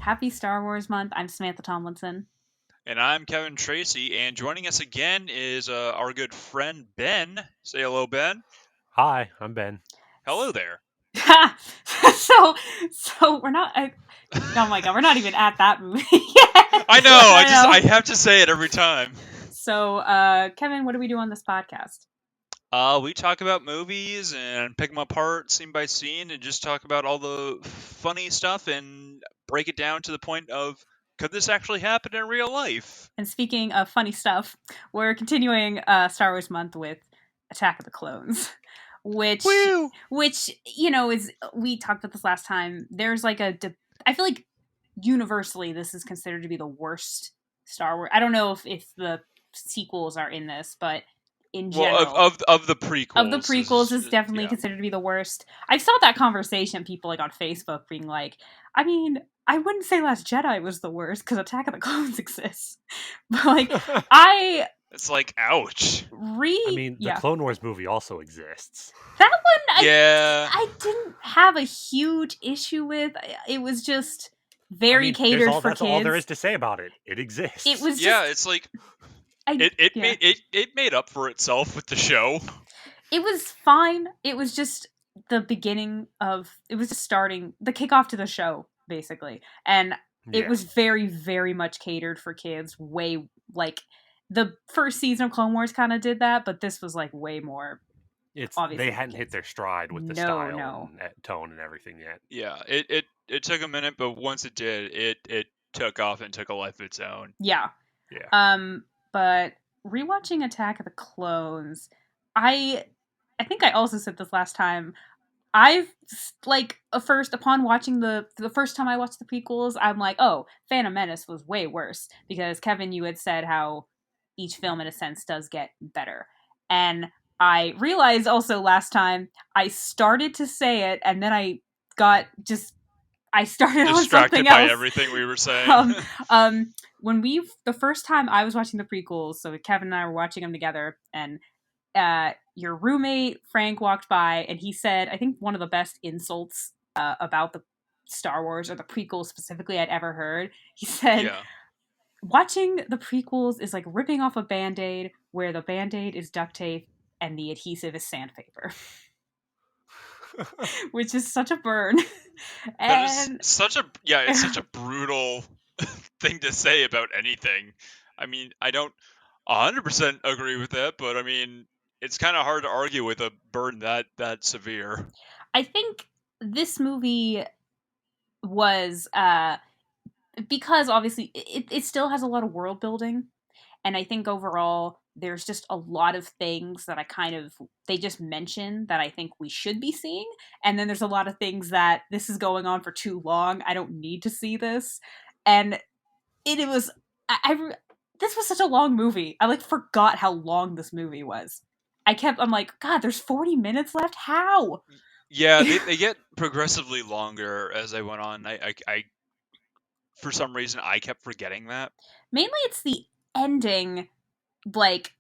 Happy Star Wars month. I'm Samantha Tomlinson. And I'm Kevin Tracy, and joining us again is our good friend Ben. Say hello, Ben. Hi, I'm Ben. Hello there. so, so we're not. Oh my god, we're not even at that movie yet. I know. I know. I have to say it every time. So, Kevin, what do we do on this podcast? We talk about movies and pick them apart scene by scene, and just talk about all the funny stuff and break it down to the point of could this actually happen in real life? And speaking of funny stuff, we're continuing Star Wars month with Attack of the Clones, which, Woo! which is we talked about this last time. There's like I feel like universally this is considered to be the worst Star Wars. I don't know if the sequels are in this, but in Well, general, of the prequels, of the prequels is definitely yeah. considered to be the worst. I saw that conversation, people like on Facebook being like, I mean, I wouldn't say Last Jedi was the worst because Attack of the Clones exists, but like I It's like ouch. The Clone Wars movie also exists. That one Yeah. I didn't have a huge issue with. It was just very catered for that's kids. all there is to say about it. It exists. It was it's like it made up for itself with the show. It was fine. It was just the beginning of it was just starting the kickoff to the show basically, and it was very very much catered for kids. Way like the first season of Clone Wars kind of did that, but this was like way more. They hadn't hit their stride with the style and tone and everything yet. Yeah, it took a minute, but once it did, it took off and took a life of its own. Yeah. But rewatching Attack of the Clones, I think I also said this last time. I've upon watching the first time I watched the prequels, I'm like, oh, Phantom Menace was way worse because Kevin, you had said how each film in a sense does get better, and I realized also last time I started to say it, and then I started on something else. Distracted by everything we were saying. When the first time I was watching the prequels, so Kevin and I were watching them together, and your roommate Frank walked by, and he said, I think one of the best insults about the Star Wars or the prequels specifically I'd ever heard. He said, watching the prequels is like ripping off a Band-Aid where the Band-Aid is duct tape and the adhesive is sandpaper. Which is such a burn. It's such a brutal thing to say about anything. I mean, I don't 100% agree with that, but I mean, it's kind of hard to argue with a burn that severe. I think this movie was because obviously it still has a lot of world building, and I think overall there's just a lot of things that they just mention that I think we should be seeing, and then there's a lot of things that this is going on for too long, I don't need to see this. And it was this was such a long movie. I forgot how long this movie was. I'm like, God, there's 40 minutes left? How? Yeah, they get progressively longer as they went on. I for some reason I kept forgetting that. Mainly it's the ending.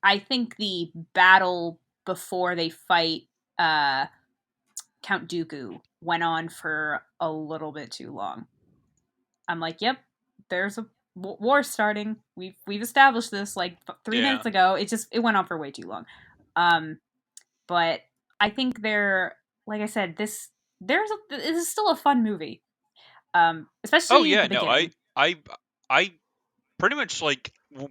I think the battle before they fight Count Dooku went on for a little bit too long. I'm like, yep, there's a war starting. We've established this 3 minutes ago. It went on for way too long. But I think like I said, this is still a fun movie. Especially the beginning. I pretty much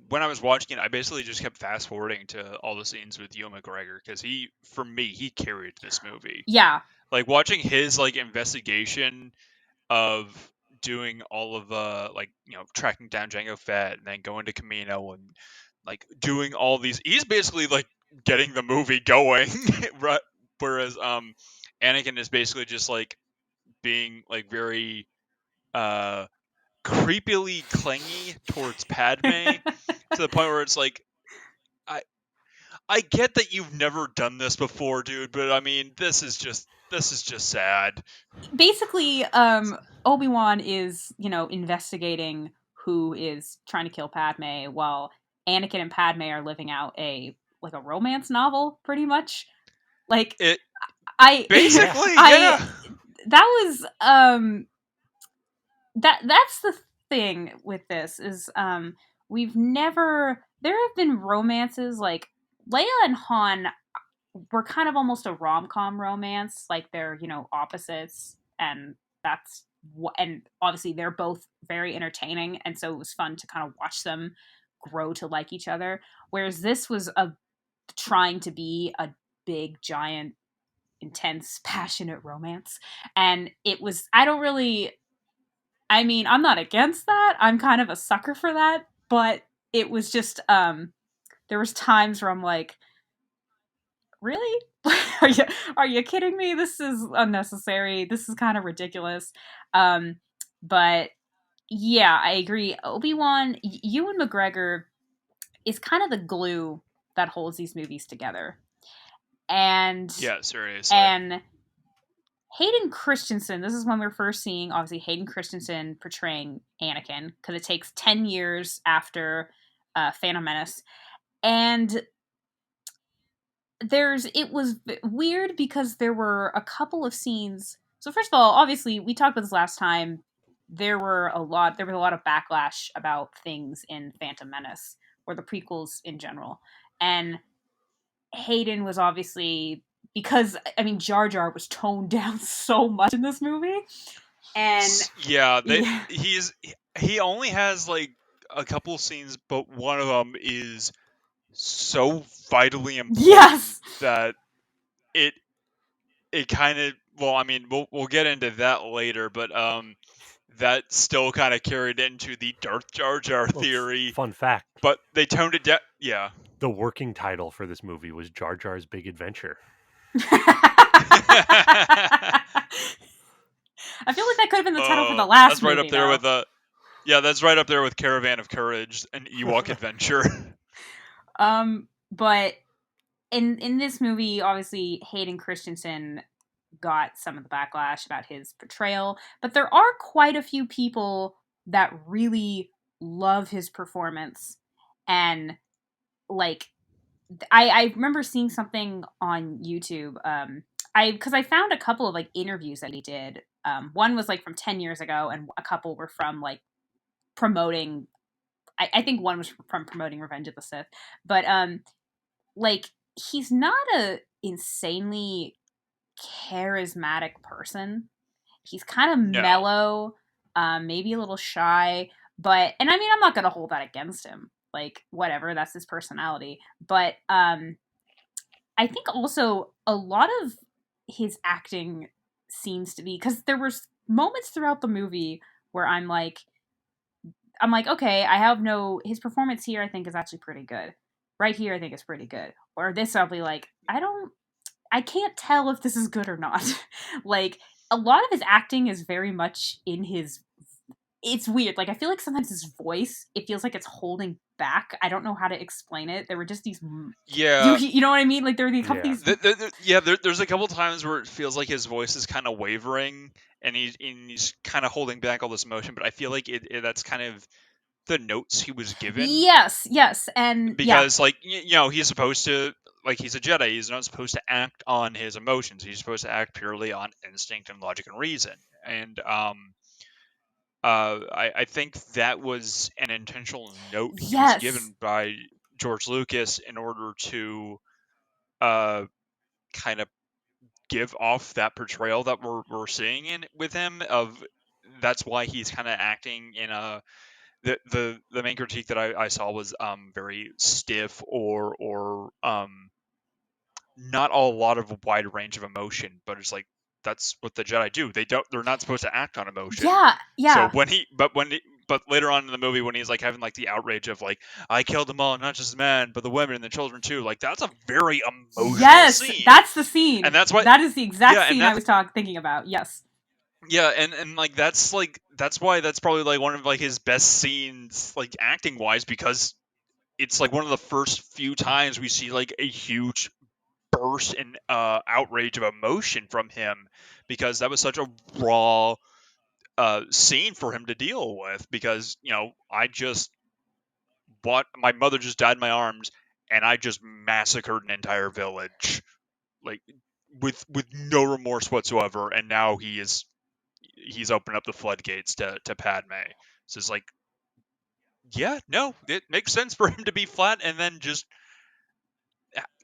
when I was watching it, I basically just kept fast forwarding to all the scenes with Ewan McGregor because for me, he carried this movie. Yeah, like watching his investigation of doing all of the tracking down Jango Fett and then going to Camino and doing all these. He's basically getting the movie going, right? Whereas Anakin is basically just being very creepily clingy towards Padme to the point where it's like, I get that you've never done this before, dude, but I mean, this is just sad. Basically, Obi-Wan is, investigating who is trying to kill Padme while Anakin and Padme are living out a romance novel, pretty much. Basically, that was that's the thing with this is there have been romances like Leia and Han were kind of almost a rom-com romance, like they're, opposites, and that's and obviously they're both very entertaining, and so it was fun to kind of watch them grow to like each other, whereas this was a trying to be a big giant intense passionate romance, and it was I don't really I mean, I'm not against that. I'm kind of a sucker for that, but it was just there was times where I'm like, really? Are you kidding me? This is unnecessary. This is kind of ridiculous. Um but yeah, I agree. Obi-Wan, Ewan McGregor is kind of the glue that holds these movies together. And Yeah, seriously. and Hayden Christensen, this is when we're first seeing, obviously, Hayden Christensen portraying Anakin, because it takes 10 years after Phantom Menace. And it was weird because there were a couple of scenes. So, first of all, obviously, we talked about this last time. There was a lot of backlash about things in Phantom Menace, or the prequels in general. And Hayden was obviously, because I mean Jar Jar was toned down so much in this movie, and Yeah, yeah, he only has like a couple scenes, but one of them is so vitally important yes, that it it kind of, well, I mean, we'll get into that later, but that still kind of carried into the Darth Jar Jar Well, theory, fun fact: but they toned it down. Yeah. the working title for this movie was Jar Jar's Big Adventure. I feel like that could have been the title for the last That's right up movie, there though. with yeah, that's right up there with Caravan of Courage and Ewok Adventure. But in this movie, obviously Hayden Christensen got some of the backlash about his portrayal, but there are quite a few people that really love his performance, and like I remember seeing something on YouTube. Because I found a couple of like interviews that he did. One was like from 10 years ago, and a couple were from like promoting. I think one was from promoting Revenge of the Sith, but like he's not a insanely charismatic person. He's kind of No. mellow, maybe a little shy, but and I mean I'm not gonna hold that against him. Like whatever, that's his personality. But I think also a lot of his acting seems to be, because there was moments throughout the movie where I'm like, okay, I have no his performance here I think is actually pretty good. Right here I think is pretty good. Or this I'll be like, I can't tell if this is good or not. Like a lot of his acting is very much in his it's weird. Like I feel like sometimes his voice, it feels like it's holding back. I don't know how to explain it. There were just these Yeah. you know what I mean? Like there were a couple Yeah. these There's a couple times where it feels like his voice is kind of wavering, and he's kind of holding back all this emotion. But I feel like that's kind of the notes he was given, yes, and yeah. because like you know he's supposed to, like, he's a Jedi. He's not supposed to act on his emotions. He's supposed to act purely on instinct and logic and reason. And I think that was an intentional note he was Yes. given by George Lucas in order to uh, kind of give off that portrayal that we're seeing in with him. Of That's why he's kind of acting in a the main critique that I saw was very stiff, or not a lot of a wide range of emotion, but it's like that's what the Jedi do. They're not supposed to act on emotion. Yeah, So yeah. but later on in the movie, when he's like having like the outrage of like, I killed them all, not just the men, but the women and the children too. Like that's a very emotional Yes, scene, that's the scene. and that's why. That is the exact Yeah, and scene I was thinking about. Yes. yeah, and like that's why that's probably like one of like his best scenes, like acting wise, because it's like one of the first few times we see like a huge burst in outrage of emotion from him, because that was such a raw scene for him to deal with, because I just what my mother just died in my arms, and I just massacred an entire village, like with no remorse whatsoever, and now he is he's opened up the floodgates to Padme. So it's like, yeah, no, it makes sense for him to be flat and then just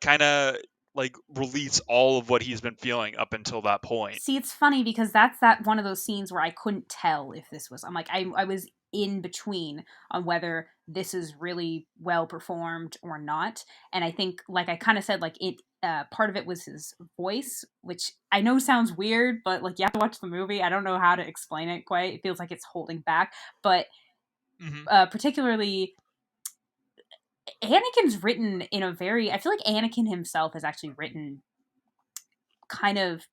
kind of like release all of what he's been feeling up until that point. See, it's funny because that's that one of those scenes where I couldn't tell if this was. I'm like, I was in between on whether this is really well performed or not. And I think, like I kind of said, like it. Part of it was his voice, which I know sounds weird, but like you have to watch the movie. I don't know how to explain it quite. It feels like it's holding back, but Mm-hmm. particularly Anakin's written in a very. I feel like Anakin himself is actually written kind of.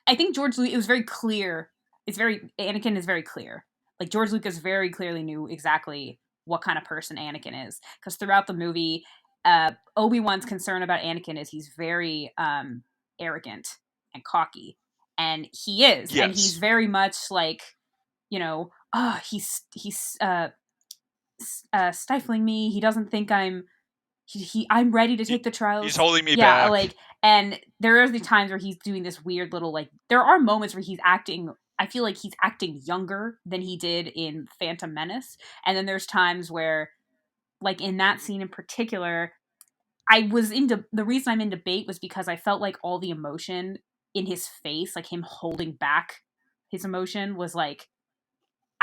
I think George Lucas. It was very clear. It's very Anakin is very clear. Like George Lucas very clearly knew exactly what kind of person Anakin is, because throughout the movie, Obi-Wan's concern about Anakin is he's very arrogant and cocky, and he is, and he's Yes. very much like, he's stifling me. He doesn't think I'm ready to take the He's trials. holding me Yeah, back. like, and there are the times where he's doing this weird little, like, there are moments where he's acting, I feel like he's acting younger than he did in Phantom Menace. And then there's times where, like in that scene in particular, the reason I'm in debate was because I felt like all the emotion in his face, like him holding back his emotion, was like,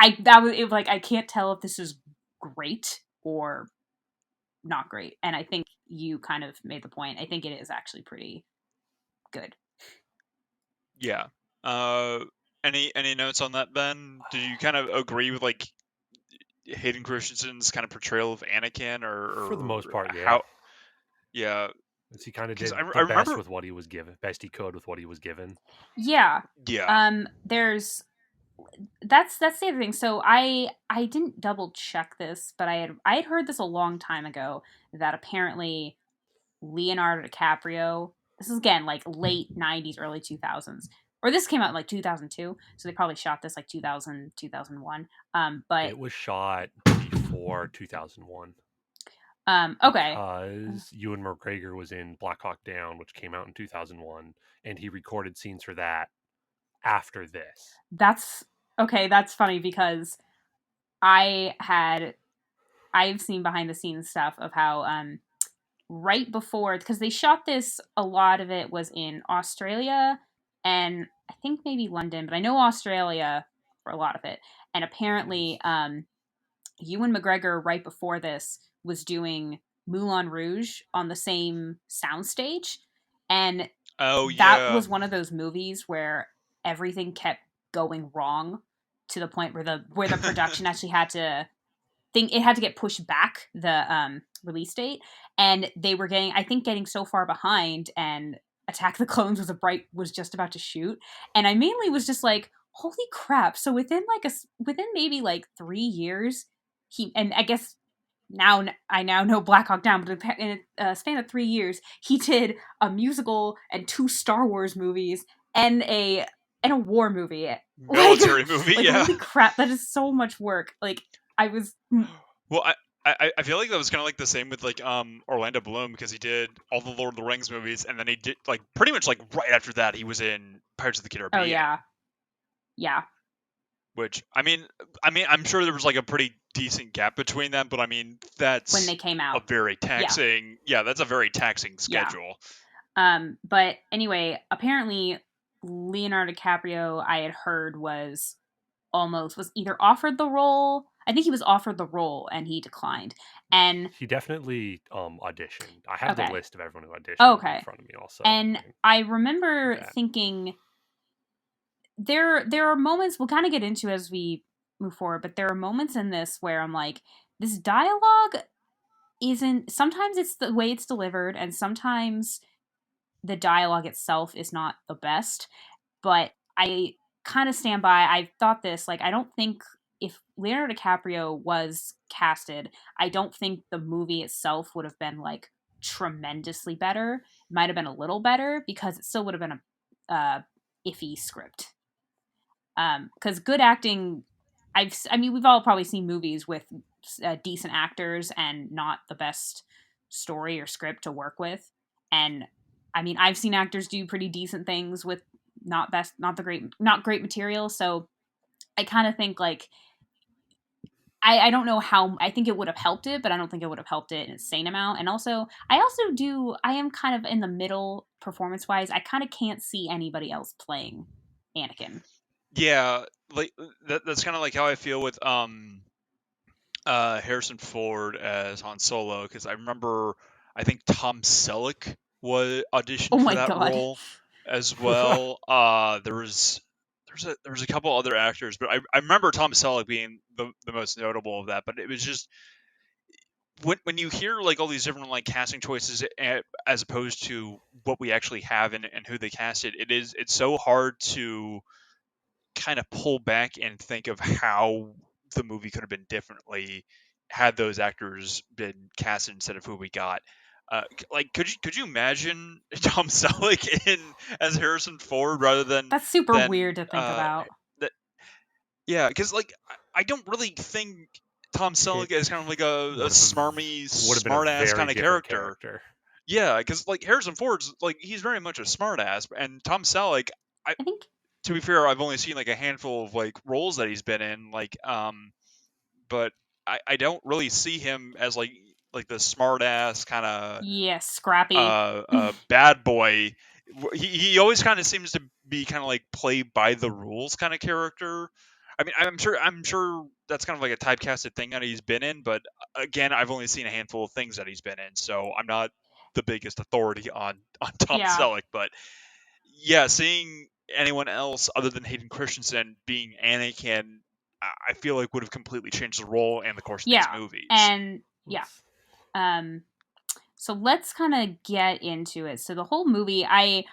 it was like, I can't tell if this is great or not great. And I think you kind of made the point. I think it is actually pretty good. Yeah. Uh, any notes on that, Ben? Did you kind of agree with like Hayden Christensen's kind of portrayal of Anakin, For the most or part, yeah. how? Yeah, As he kind of because did I the best remember. with what he was given, best he could with what he was given. Yeah. Yeah. There's that's the other thing. So I didn't double check this, but I had heard this a long time ago that apparently Leonardo DiCaprio, this is again like late 90s, early 2000s. Or this came out in like 2002, so they probably shot this like 2000, 2001. But It was shot before 2001 okay. because Ewan McGregor was in Black Hawk Down, which came out in 2001, and he recorded scenes for that after this. That's okay, that's funny because I had I've seen behind the scenes stuff of how right before, because they shot this, a lot of it was in Australia and I think maybe London, but I know Australia for a lot of it. And apparently Ewan McGregor right before this was doing Moulin Rouge on the same soundstage, and Oh that yeah. was one of those movies where everything kept going wrong to the point where the production actually had to think it had to get pushed back, the release date, and they were getting so far behind, and Attack of the Clones was just about to shoot, and I mainly was just like, holy crap. So within maybe like 3 years, and I guess now I now know Black Hawk Down, but in a span of 3 years, he did a musical and two Star Wars movies and a war movie. Like, Military movie. like Yeah. holy crap, that is so much work. Like I was, Well, I feel like that was kind of like the same with like Orlando Bloom, because he did all the Lord of the Rings movies, and then he did like pretty much like right after that he was in Pirates of the oh Caribbean, yeah, yeah, which I mean I'm sure there was like a pretty decent gap between them, but I mean when that's they came a out, very yeah, taxing, yeah, that's a very taxing yeah. schedule. But anyway, apparently Leonardo DiCaprio, I had heard, was either offered the role. I think he was offered the role and he declined. And He definitely auditioned. I have the okay, list of everyone who auditioned in okay. front of me. Also, And I can I do remember that. thinking there are moments we'll kind of get into as we move forward, but there are moments in this where I'm like, this dialogue isn't. Sometimes it's the way it's delivered, and sometimes the dialogue itself is not the best. But I kind of stand by. I've thought this, like, I don't think if Leonardo DiCaprio was casted, I don't think the movie itself would have been like tremendously better. It might have been a little better because it still would have been a iffy script. Because good acting, I mean, we've all probably seen movies with decent actors and not the best story or script to work with. And I mean, I've seen actors do pretty decent things with not best, not great material. So I kind of think like I don't know how I think it would have helped it, but I don't think it would have helped it an insane amount. And also, I am kind of in the middle performance wise. I kind of can't see anybody else playing Anakin. Yeah, like that's kind of like how I feel with Harrison Ford as Han Solo, because I remember I think Tom Selleck was Oh auditioned for my that god. role as well. There was a couple other actors, but I remember Tom Selleck being the most notable of that. But it was just when you hear like all these different like casting choices as opposed to what we actually have and who they casted, it's so hard to kind of pull back and think of how the movie could have been differently had those actors been casted instead of who we got. Like, could you imagine Tom Selleck in as Harrison Ford rather than That's super weird than to think about. that? Yeah, because like I don't really think Tom It Selleck is kind of like a smarmy, would have been a smart ass very kind of different character. character. Yeah, because like Harrison Ford's like he's very much a smart ass, and Tom Selleck, I I think to be fair, I've only seen like a handful of like roles that he's been in, but I don't really see him as like the smart ass kind of yeah, scrappy. bad boy. He always kind of seems to be kind of like play by the rules kind of character. I mean, I'm sure that's kind of like a typecasted thing that he's been in, but again, I've only seen a handful of things that he's been in, so I'm not the biggest authority on Tom Yeah. Selleck. But yeah, seeing anyone else other than Hayden Christensen being Anakin, I feel like would have completely changed the role and the course of these Yeah. movies. And yeah. Um so let's kind of get into it. So the whole movie, I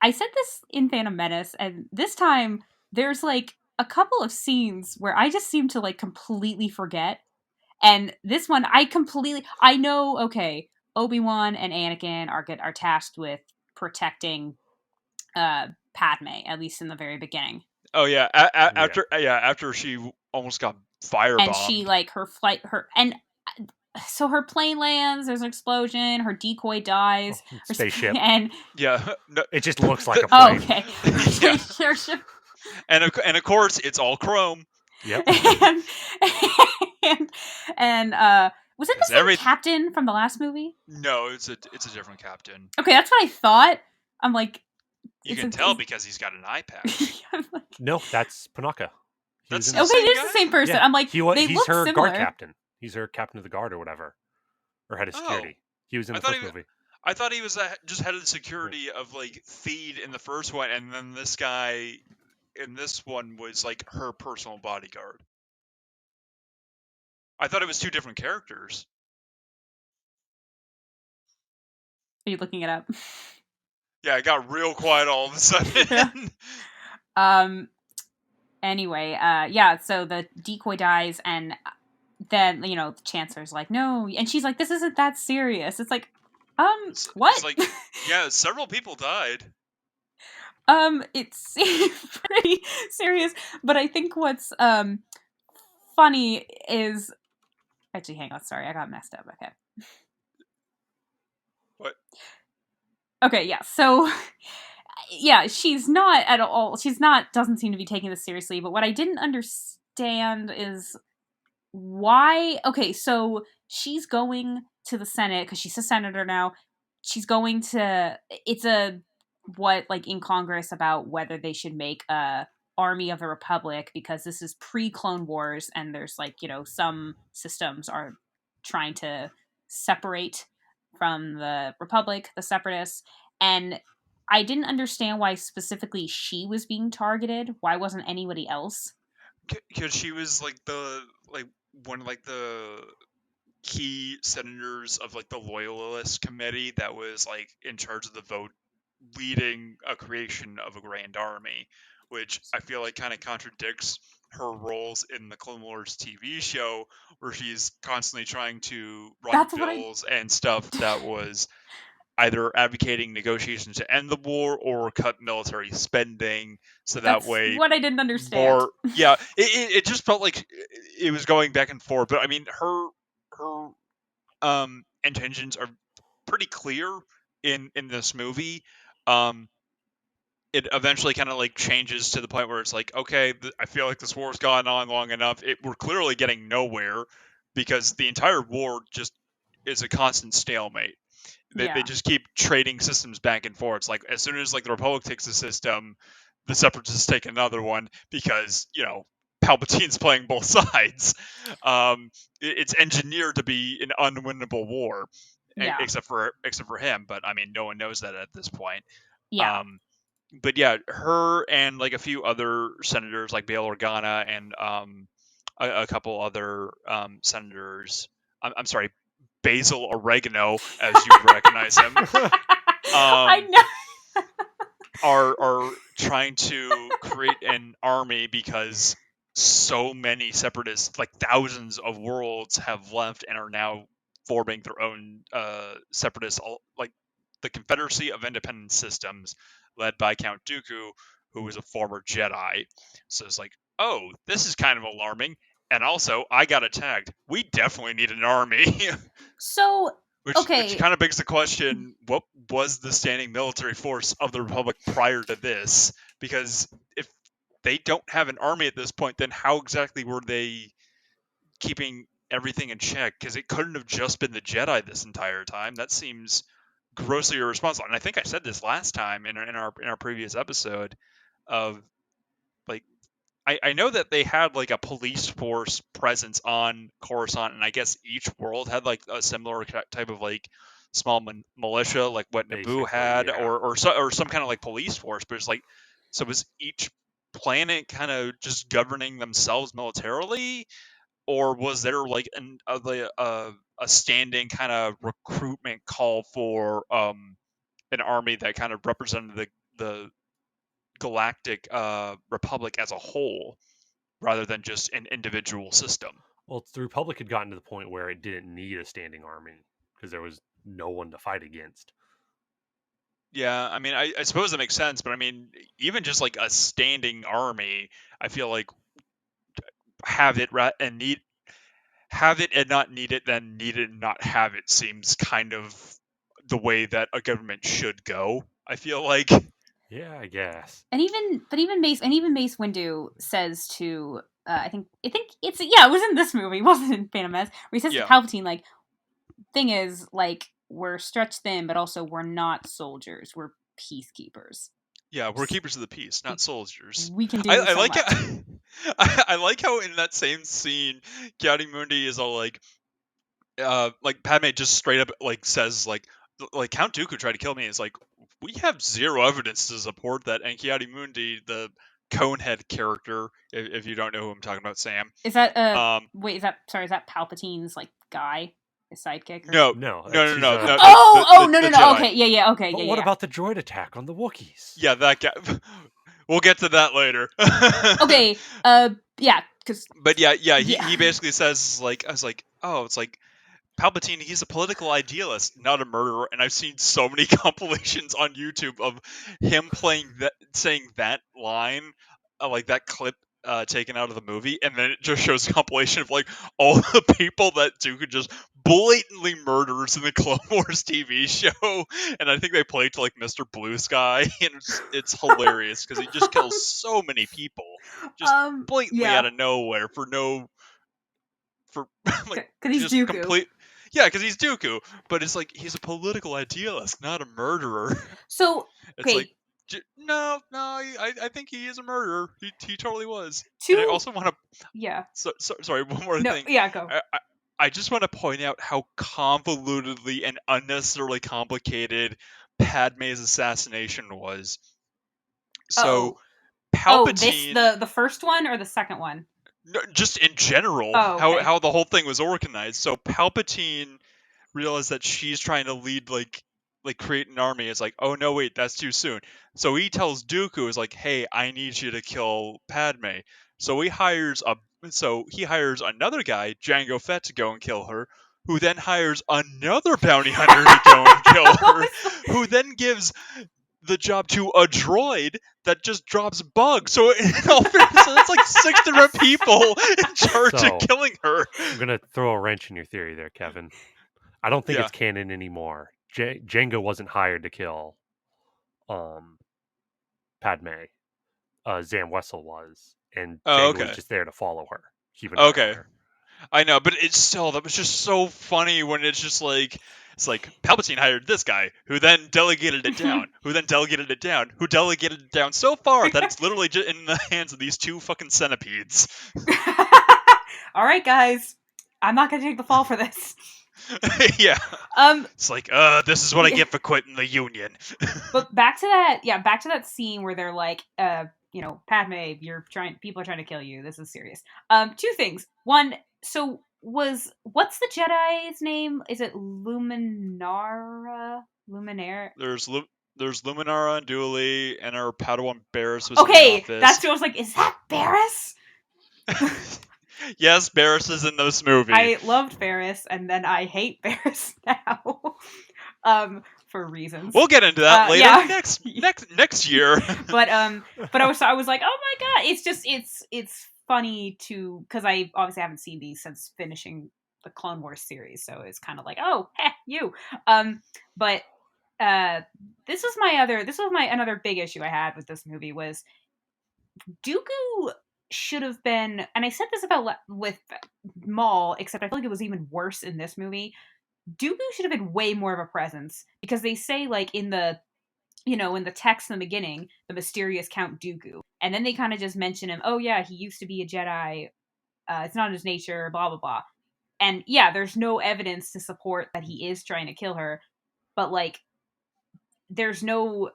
said this in Phantom Menace, and this time there's like a couple of scenes where I just seem to like completely forget. And this one, I know. Okay, Obi-Wan and Anakin are tasked with protecting Padme, at least in the very beginning. Oh yeah, Yeah. after she almost got And she firebombed. like her flight her and so her plane lands. There's an explosion. Her decoy dies. Spaceship. And Yeah, no, It just looks like a oh, plane. okay, yeah, sure. and of course it's all chrome Yep. and and, and was it the because same every captain from the last movie? no, it's a different captain. Okay, that's what I thought. I'm like, You can tell is because he's got an eye patch. I'm like, No, that's Panaka. He was That's in the okay, this. same it is guy. the same person. Yeah. I'm like, they He's look her guard similar. captain. He's her captain of the guard or whatever. Or head of Oh, security. He was in I the thought first he movie. I thought he was just head of the security of like Theed in the first one, and then this guy in this one was like her personal bodyguard. I thought it was two different characters. Are you looking it up? Yeah, it got real quiet all of a Yeah. sudden. Um. Anyway, yeah. So the decoy dies, and then the chancellor's like, no, and she's like, this isn't that serious. It's like, It's what? like, yeah, several people died. It seems pretty serious, but I think what's funny is actually, hang on, sorry, I got messed up. Okay. What? Okay, yeah. So yeah, she's not at all. She's not. Doesn't seem to be taking this seriously. But what I didn't understand is why. Okay, so she's going to the Senate because she's a senator now. She's going to. It's a what like in Congress about whether they should make a army of the Republic because this is pre-Clone Wars and there's like some systems are trying to separate from the Republic, the Separatists, and I didn't understand why specifically she was being targeted. Why wasn't anybody else? Because she was like like one of like the key senators of like the Loyalist Committee that was like in charge of the vote, leading a creation of a grand army, which I feel like kind of contradicts her roles in the Clone Wars TV show, where she's constantly trying to run That's what I. bills and stuff that was either advocating negotiations to end the war or cut military spending so that That's way what I didn't understand. more yeah it just felt like it was going back and forth, but I mean her intentions are pretty clear in this movie. um it eventually kind of like changes to the point where it's like, okay, I feel like this war's gone on long enough. We're clearly getting nowhere because the entire war just is a constant stalemate. They Yeah. just keep trading systems back and forth. It's like as soon as like the Republic takes a system, the Separatists take another one because Palpatine's playing both sides. It's engineered to be an unwinnable war, Yeah. except for him. But I mean, no one knows that at this point. Yeah. Um, but yeah, her and like a few other senators, like Bail Organa and a couple other senators. I'm sorry, Basil Oregano, as you would recognize him, I um, know. are trying to create an army because so many separatists, like thousands of worlds, have left and are now forming their own separatist, like the Confederacy of Independent Systems, led by Count Dooku, who was a former Jedi. So it's like, oh, this is kind of alarming. And also, I got attacked. We definitely need an army. So, Which okay. kind of begs the question: what was the standing military force of the Republic prior to this? Because if they don't have an army at this point, then how exactly were they keeping everything in check? Because it couldn't have just been the Jedi this entire time. That seems grossly irresponsible. And I think I said this last time in our previous episode of like I know that they had like a police force presence on Coruscant, and I guess each world had like a similar type of like small militia, like what Naboo Basically, had, yeah. or some kind of like police force. But it's like, so was each planet kind of just governing themselves militarily, or was there like a standing kind of recruitment call for an army that kind of represented the galactic republic as a whole? Rather than just an individual system. Well, the Republic had gotten to the point where it didn't need a standing army because there was no one to fight against. Yeah, I mean, I suppose that makes sense, but I mean, even just like a standing army, I feel like have it and not need it, then need it and not have it seems kind of the way that a government should go. I feel like, Yeah, I guess. Even Mace Windu says to I think it's yeah, it was in this movie, it wasn't in Phantom Menace, where he says to yeah, Palpatine, like, thing is, like, we're stretched thin, but also we're not soldiers, we're peacekeepers. yeah, we're keepers of the peace, not soldiers. We can I, do I so like much. how I like how in that same scene, Kiadi Mundi is all like Padme just straight up like says like Count Dooku tried to kill me. It's like we have zero evidence to support that. And Kiadi Mundi, the Conehead character, if you don't know who I'm talking about, Sam. Is that Um, wait, is that Palpatine's, like, guy, his sidekick, or no, No, no, that's no, he's no, a. no, no, oh, no, no, the no, Jedi. okay, yeah, okay, But yeah, what yeah. about the droid attack on the Wookiees? Yeah, that guy. We'll get to that later. Okay, yeah, because But yeah, yeah. he basically says like I was like, oh, it's like Palpatine, he's a political idealist, not a murderer. And I've seen so many compilations on YouTube of him saying that line, like that clip taken out of the movie, and then it just shows a compilation of like all the people that Dooku just blatantly murders in the Clone Wars TV show. And I think they play to like Mr. Blue Sky, and it's hilarious because he just kills so many people, just blatantly Yeah, out of nowhere for like because he's just Dooku. complete. Yeah, because he's Dooku, but it's like he's a political idealist, not a murderer. So, It's like okay, no, I think he is a murderer. He totally was. And I two, also want to. yeah, Sorry, one more no, thing. yeah, go. I just want to point out how convolutedly and unnecessarily complicated Padme's assassination was. So Oh, this Palpatine, the first one or the second one? no, just in general, Oh, okay. how the whole thing was organized. So Palpatine realize that she's trying to lead like create an army. It's like, oh no, wait, that's too soon. So he tells Dooku, is like, hey, I need you to kill Padme. So he hires another guy, Jango Fett, to go and kill her, who then hires another bounty hunter to go and kill her, who then gives the job to a droid that just drops bugs. So in all fairness, so that's like 6 different people in charge of So killing her. I'm gonna throw a wrench in your theory there, Kevin. I don't think Yeah. it's canon anymore. Django wasn't hired to kill um Padme. Zam Wessel was, and Oh, Django was okay. just there to follow her, keep an eye on Okay. her. I know, but it's still that was just so funny when it's like Palpatine hired this guy, who then delegated it down, who then delegated it down, who delegated it down so far that it's literally just in the hands of these two fucking centipedes. All right, guys, I'm not gonna take the fall for this. Yeah, Um, it's like, this is what I yeah. get for quitting the Union. But back to that scene where they're like, Padme, people are trying to kill you. This is serious. Two things. One, so what's the Jedi's name? Is it Luminara? Luminaire? There's Luminara and Dooley, and our Padawan Barris was in the Okay, office. that's who I was like, is that Barris? Yes, Barris is in this movie. I loved Barris, and then I hate Barris now. For reasons. We'll get into that later Yeah. next year. but I was like, oh my god, it's funny to, because I obviously haven't seen these since finishing the Clone Wars series, so it's kind of like, oh, you. But this was my another big issue I had with this movie was Dooku should have been, and I said this about with Maul, except I feel like it was even worse in this movie. Dooku should have been way more of a presence, because they say, like, in the text in the beginning, the mysterious Count Dooku, and then they kind of just mention him. Oh yeah, he used to be a Jedi. It's not his nature. Blah blah blah. And yeah, there's no evidence to support that he is trying to kill her, but like, there's no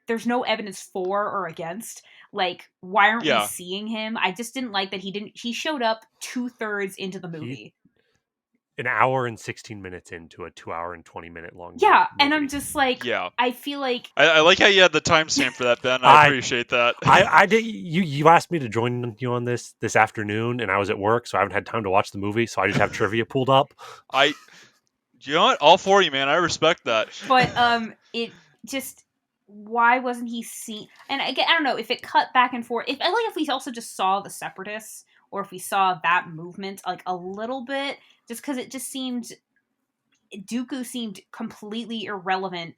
evidence for or against. Like, why aren't we Yeah. seeing him? I just didn't like that he showed up 2/3 into the He movie. an hour and 16 minutes into a 2 hour and 20-minute long Yeah, movie. and I'm just like, Yeah. I feel like I like how you had the timestamp for that, Ben. I appreciate that. I did. You asked me to join you on this afternoon, and I was at work, so I haven't had time to watch the movie. So I just have trivia pulled up. You know what? All for you, man. I respect that. but it just, why wasn't he seen? And I don't know if it cut back and forth. If I like if we also just saw the Separatists, or if we saw that movement like a little bit, just because it just seemed Dooku seemed completely irrelevant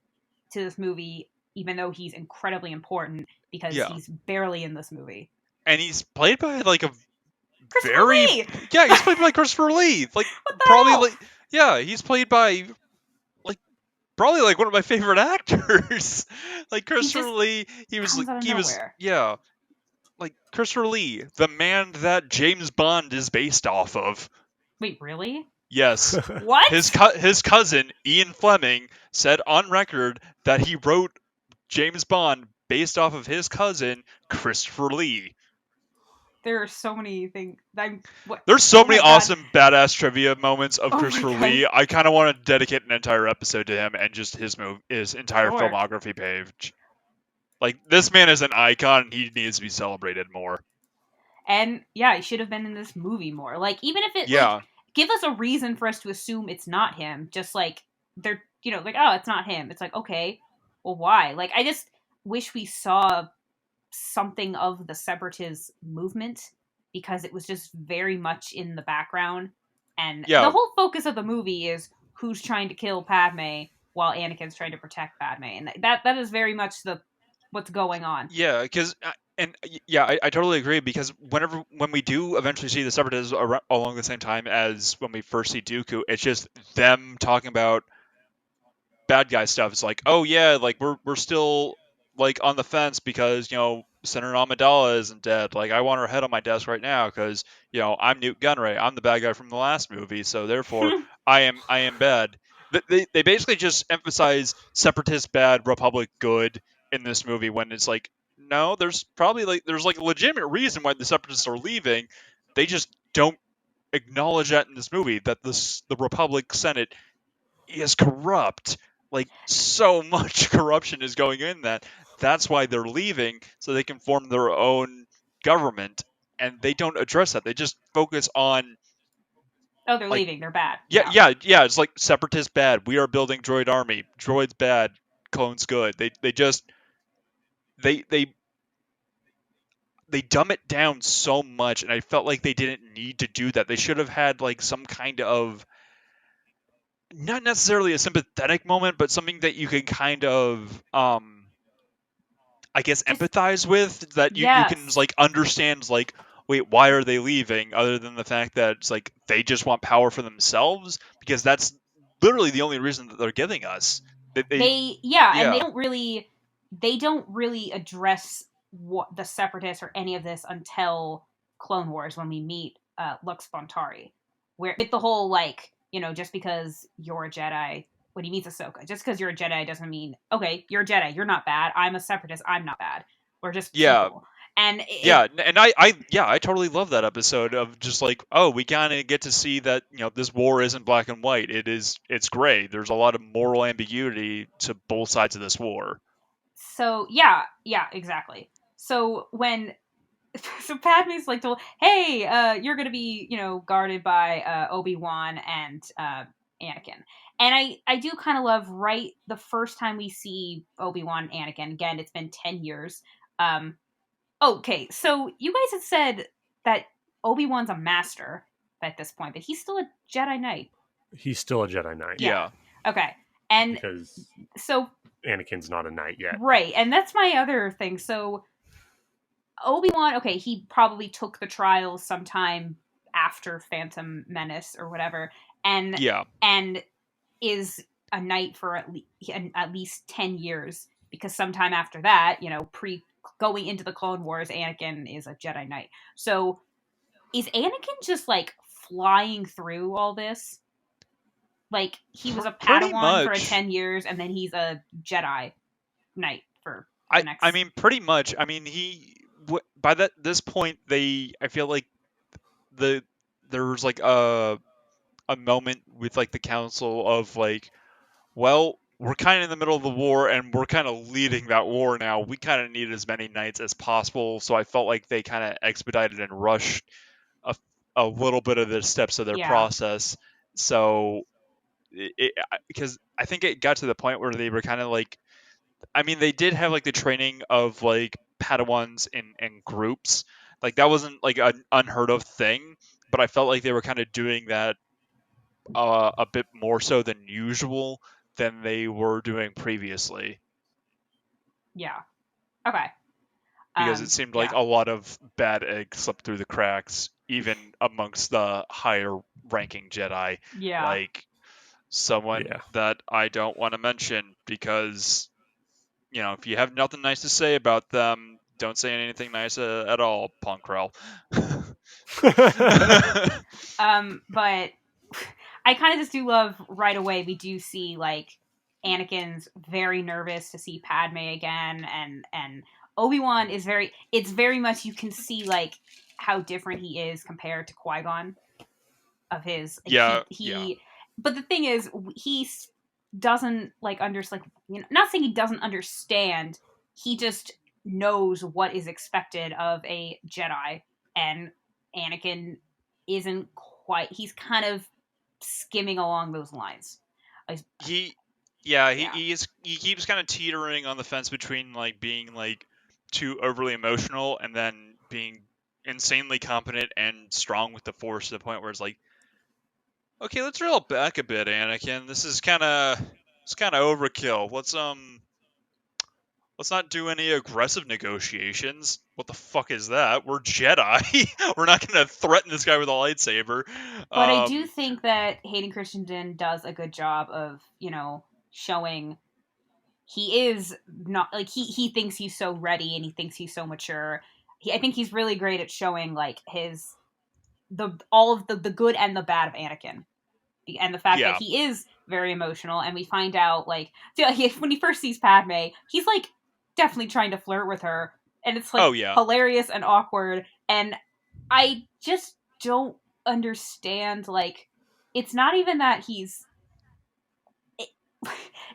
to this movie, even though he's incredibly important because Yeah. he's barely in this movie. And he's played by like a Christopher Lee! Yeah, he's played by Christopher Lee. Like, What the probably hell? like, yeah, he's played by like probably like one of my favorite actors. Like Christopher Lee, he was comes out of nowhere. yeah, like Christopher Lee, the man that James Bond is based off of. Wait, really? Yes. What? His cousin Ian Fleming said on record that he wrote James Bond based off of his cousin Christopher Lee. There are so many things. There's so many God. awesome badass trivia moments of Oh my Christopher God. Lee. I kind of want to dedicate an entire episode to him and just his entire Sure. filmography page. Like, this man is an icon, and he needs to be celebrated more. And yeah, he should have been in this movie more. Like, even if it, Yeah. like, give us a reason for us to assume it's not him. Just like, they're, like, oh, it's not him. It's like, okay, well, why? Like, I just wish we saw something of the Separatist movement, because it was just very much in the background. And Yeah. the whole focus of the movie is who's trying to kill Padme while Anakin's trying to protect Padme. And that is very much what's going on. Yeah, because I totally agree, because when we do eventually see the Separatists along the same time as when we first see Dooku, it's just them talking about bad guy stuff. It's like, oh yeah, like we're still like on the fence because Senator Amidala isn't dead. Like, I want her head on my desk right now because I'm Newt Gunray. I'm the bad guy from the last movie, so therefore I am bad. They basically just emphasize separatist bad, Republic good in this movie, when it's like, no, there's a legitimate reason why the separatists are leaving. They just don't acknowledge that in this movie, that the Republic Senate is corrupt. Like, so much corruption is going in that. That's why they're leaving, so they can form their own government. And they don't address that. They just focus on, Oh, they're like, leaving. They're bad. yeah. It's like separatist bad. We are building droid army. Droids bad. Clones good. They just they dumb it down so much, and I felt like they didn't need to do that. They should have had like some kind of, not necessarily a sympathetic moment, but something that you can kind of I guess just empathize with, that you can yes. like understand like, wait, why are they leaving, other than the fact that it's like they just want power for themselves, because that's literally the only reason that they're giving us. They And yeah, they don't really address what the separatists or any of this until Clone Wars, when we meet Lux Bontari, where with the whole like, just because you're a Jedi, when he meets Ahsoka, just because you're a Jedi doesn't mean, okay, you're a Jedi, you're not bad, I'm a separatist, I'm not bad, we're just yeah, people. And yeah, and I totally love that episode of just like, oh, we kind of get to see that, this war isn't black and white. It's gray. There's a lot of moral ambiguity to both sides of this war. so yeah, exactly. So when so Padme's like told, hey, you're gonna be, guarded by Obi-Wan and Anakin. And I do kind of love, right, the first time we see Obi-Wan and Anakin, again, it's been 10 years. Um, okay, so you guys had said that Obi-Wan's a master at this point, but he's still a Jedi Knight. He's still a Jedi Knight Yeah. Yeah, Okay. And because so, Anakin's not a knight yet. right, and that's my other thing. So Obi-Wan, okay, he probably took the trials sometime after Phantom Menace or whatever, and yeah. and is a knight for at least 10 years, because sometime after that, pre going into the Clone Wars, Anakin is a Jedi Knight. So is Anakin just like flying through all this? Like he was a Pretty Padawan for much. 10 years and then he's a Jedi Knight for the I next. mean, pretty much. I mean, by this point, I feel like the there was like a moment with like the council of like, well, we're kind of in the middle of the war and we're kind of leading that war now. We kind of need as many knights as possible. So I felt like they kind of expedited and rushed a, a little bit of the steps of their Yeah. process. So because I think it got to the point where they were kind of like, I mean, they did have like the training of like Padawans in groups. Like that wasn't like an unheard of thing, but I felt like they were kind of doing that a bit more so than usual than they were doing previously, Yeah. Okay. because it seemed like Yeah. a lot of bad eggs slipped through the cracks, even amongst the higher ranking Jedi. Yeah. Like someone Yeah. that I don't want to mention because, if you have nothing nice to say about them, don't say anything nice at all, Ponkrell. But I kind of just do love, right away we do see like Anakin's very nervous to see Padme again, and Obi-Wan is it's very much, you can see like how different he is compared to Qui-Gon, of his like Yeah, yeah. he but the thing is, doesn't like understand, like, not saying he doesn't understand, he just knows what is expected of a Jedi, and Anakin isn't quite, he's kind of skimming along those lines. He yeah, Yeah. he keeps kind of teetering on the fence between like being like too overly emotional and then being insanely competent and strong with the force to the point where it's like, okay, let's reel it back a bit, Anakin. It's kind of overkill. Let's not do any aggressive negotiations. What the fuck is that? We're Jedi. We're not going to threaten this guy with a lightsaber. But I do Um, think that Hayden Christensen does a good job of, showing he is not like, he thinks he's so ready and he thinks he's so mature. I think he's really great at showing like his the all of the good and the bad of Anakin, and the fact that yeah. he is very emotional. And we find out like, so when he first sees Padme, he's like definitely trying to flirt with her, and it's like Oh yeah. hilarious and awkward. And I just don't understand, like, it's not even that it,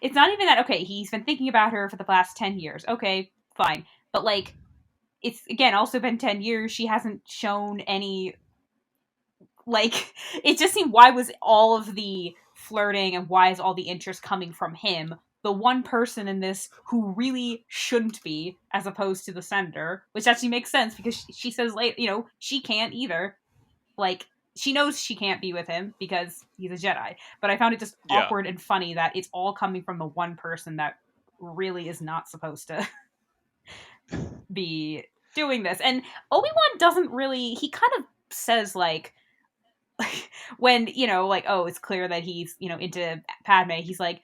it's not even that, okay, he's been thinking about her for the last 10 years, okay, fine, but like, it's again also been 10 years, she hasn't shown any, like, it just seemed, why was all of the flirting and why is all the interest coming from him, the one person in this who really shouldn't be, as opposed to the senator, which actually makes sense because she says late, she can't either, like, she knows she can't be with him because he's a Jedi. But I found it just Yeah. awkward and funny that it's all coming from the one person that really is not supposed to. be doing this. And Obi-Wan doesn't really, he kind of says like when, like, oh, it's clear that he's, into Padme, he's like,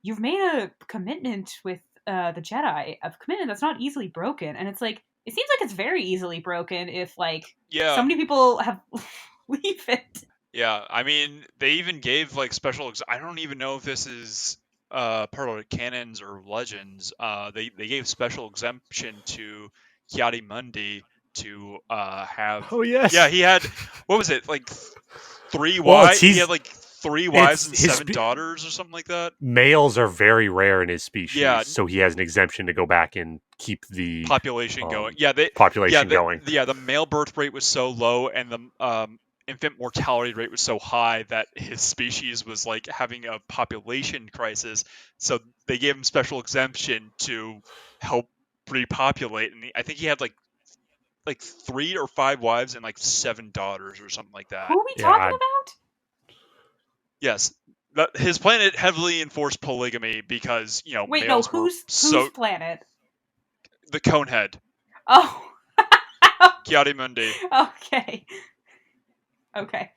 you've made a commitment with the Jedi, a commitment that's not easily broken. And it's like, it seems like it's very easily broken if, like, so Yeah. many people have leave it. Yeah, I mean, they even gave like special. I don't even know if this is part of the canons or legends. They gave special exemption to Mundi to have. Oh Yeah, yes. he had, what was it, like three Well, it's wives? He had like three wives it's and his seven daughters or something like that. males are very rare in his Yeah, species, so he has an exemption to go back and keep the population going. Yeah, population going. the male birth rate was so low, and the infant mortality rate was so high that his species was like having a population crisis. So they gave him special exemption to help repopulate, and I think he had like 3 or 5 wives and like 7 daughters or something like Who that. are we Yeah, talking about? Yes. His planet heavily enforced polygamy because Wait, no, males were whose so planet? the Conehead, Oh. Kiadimundi. Okay. Okay.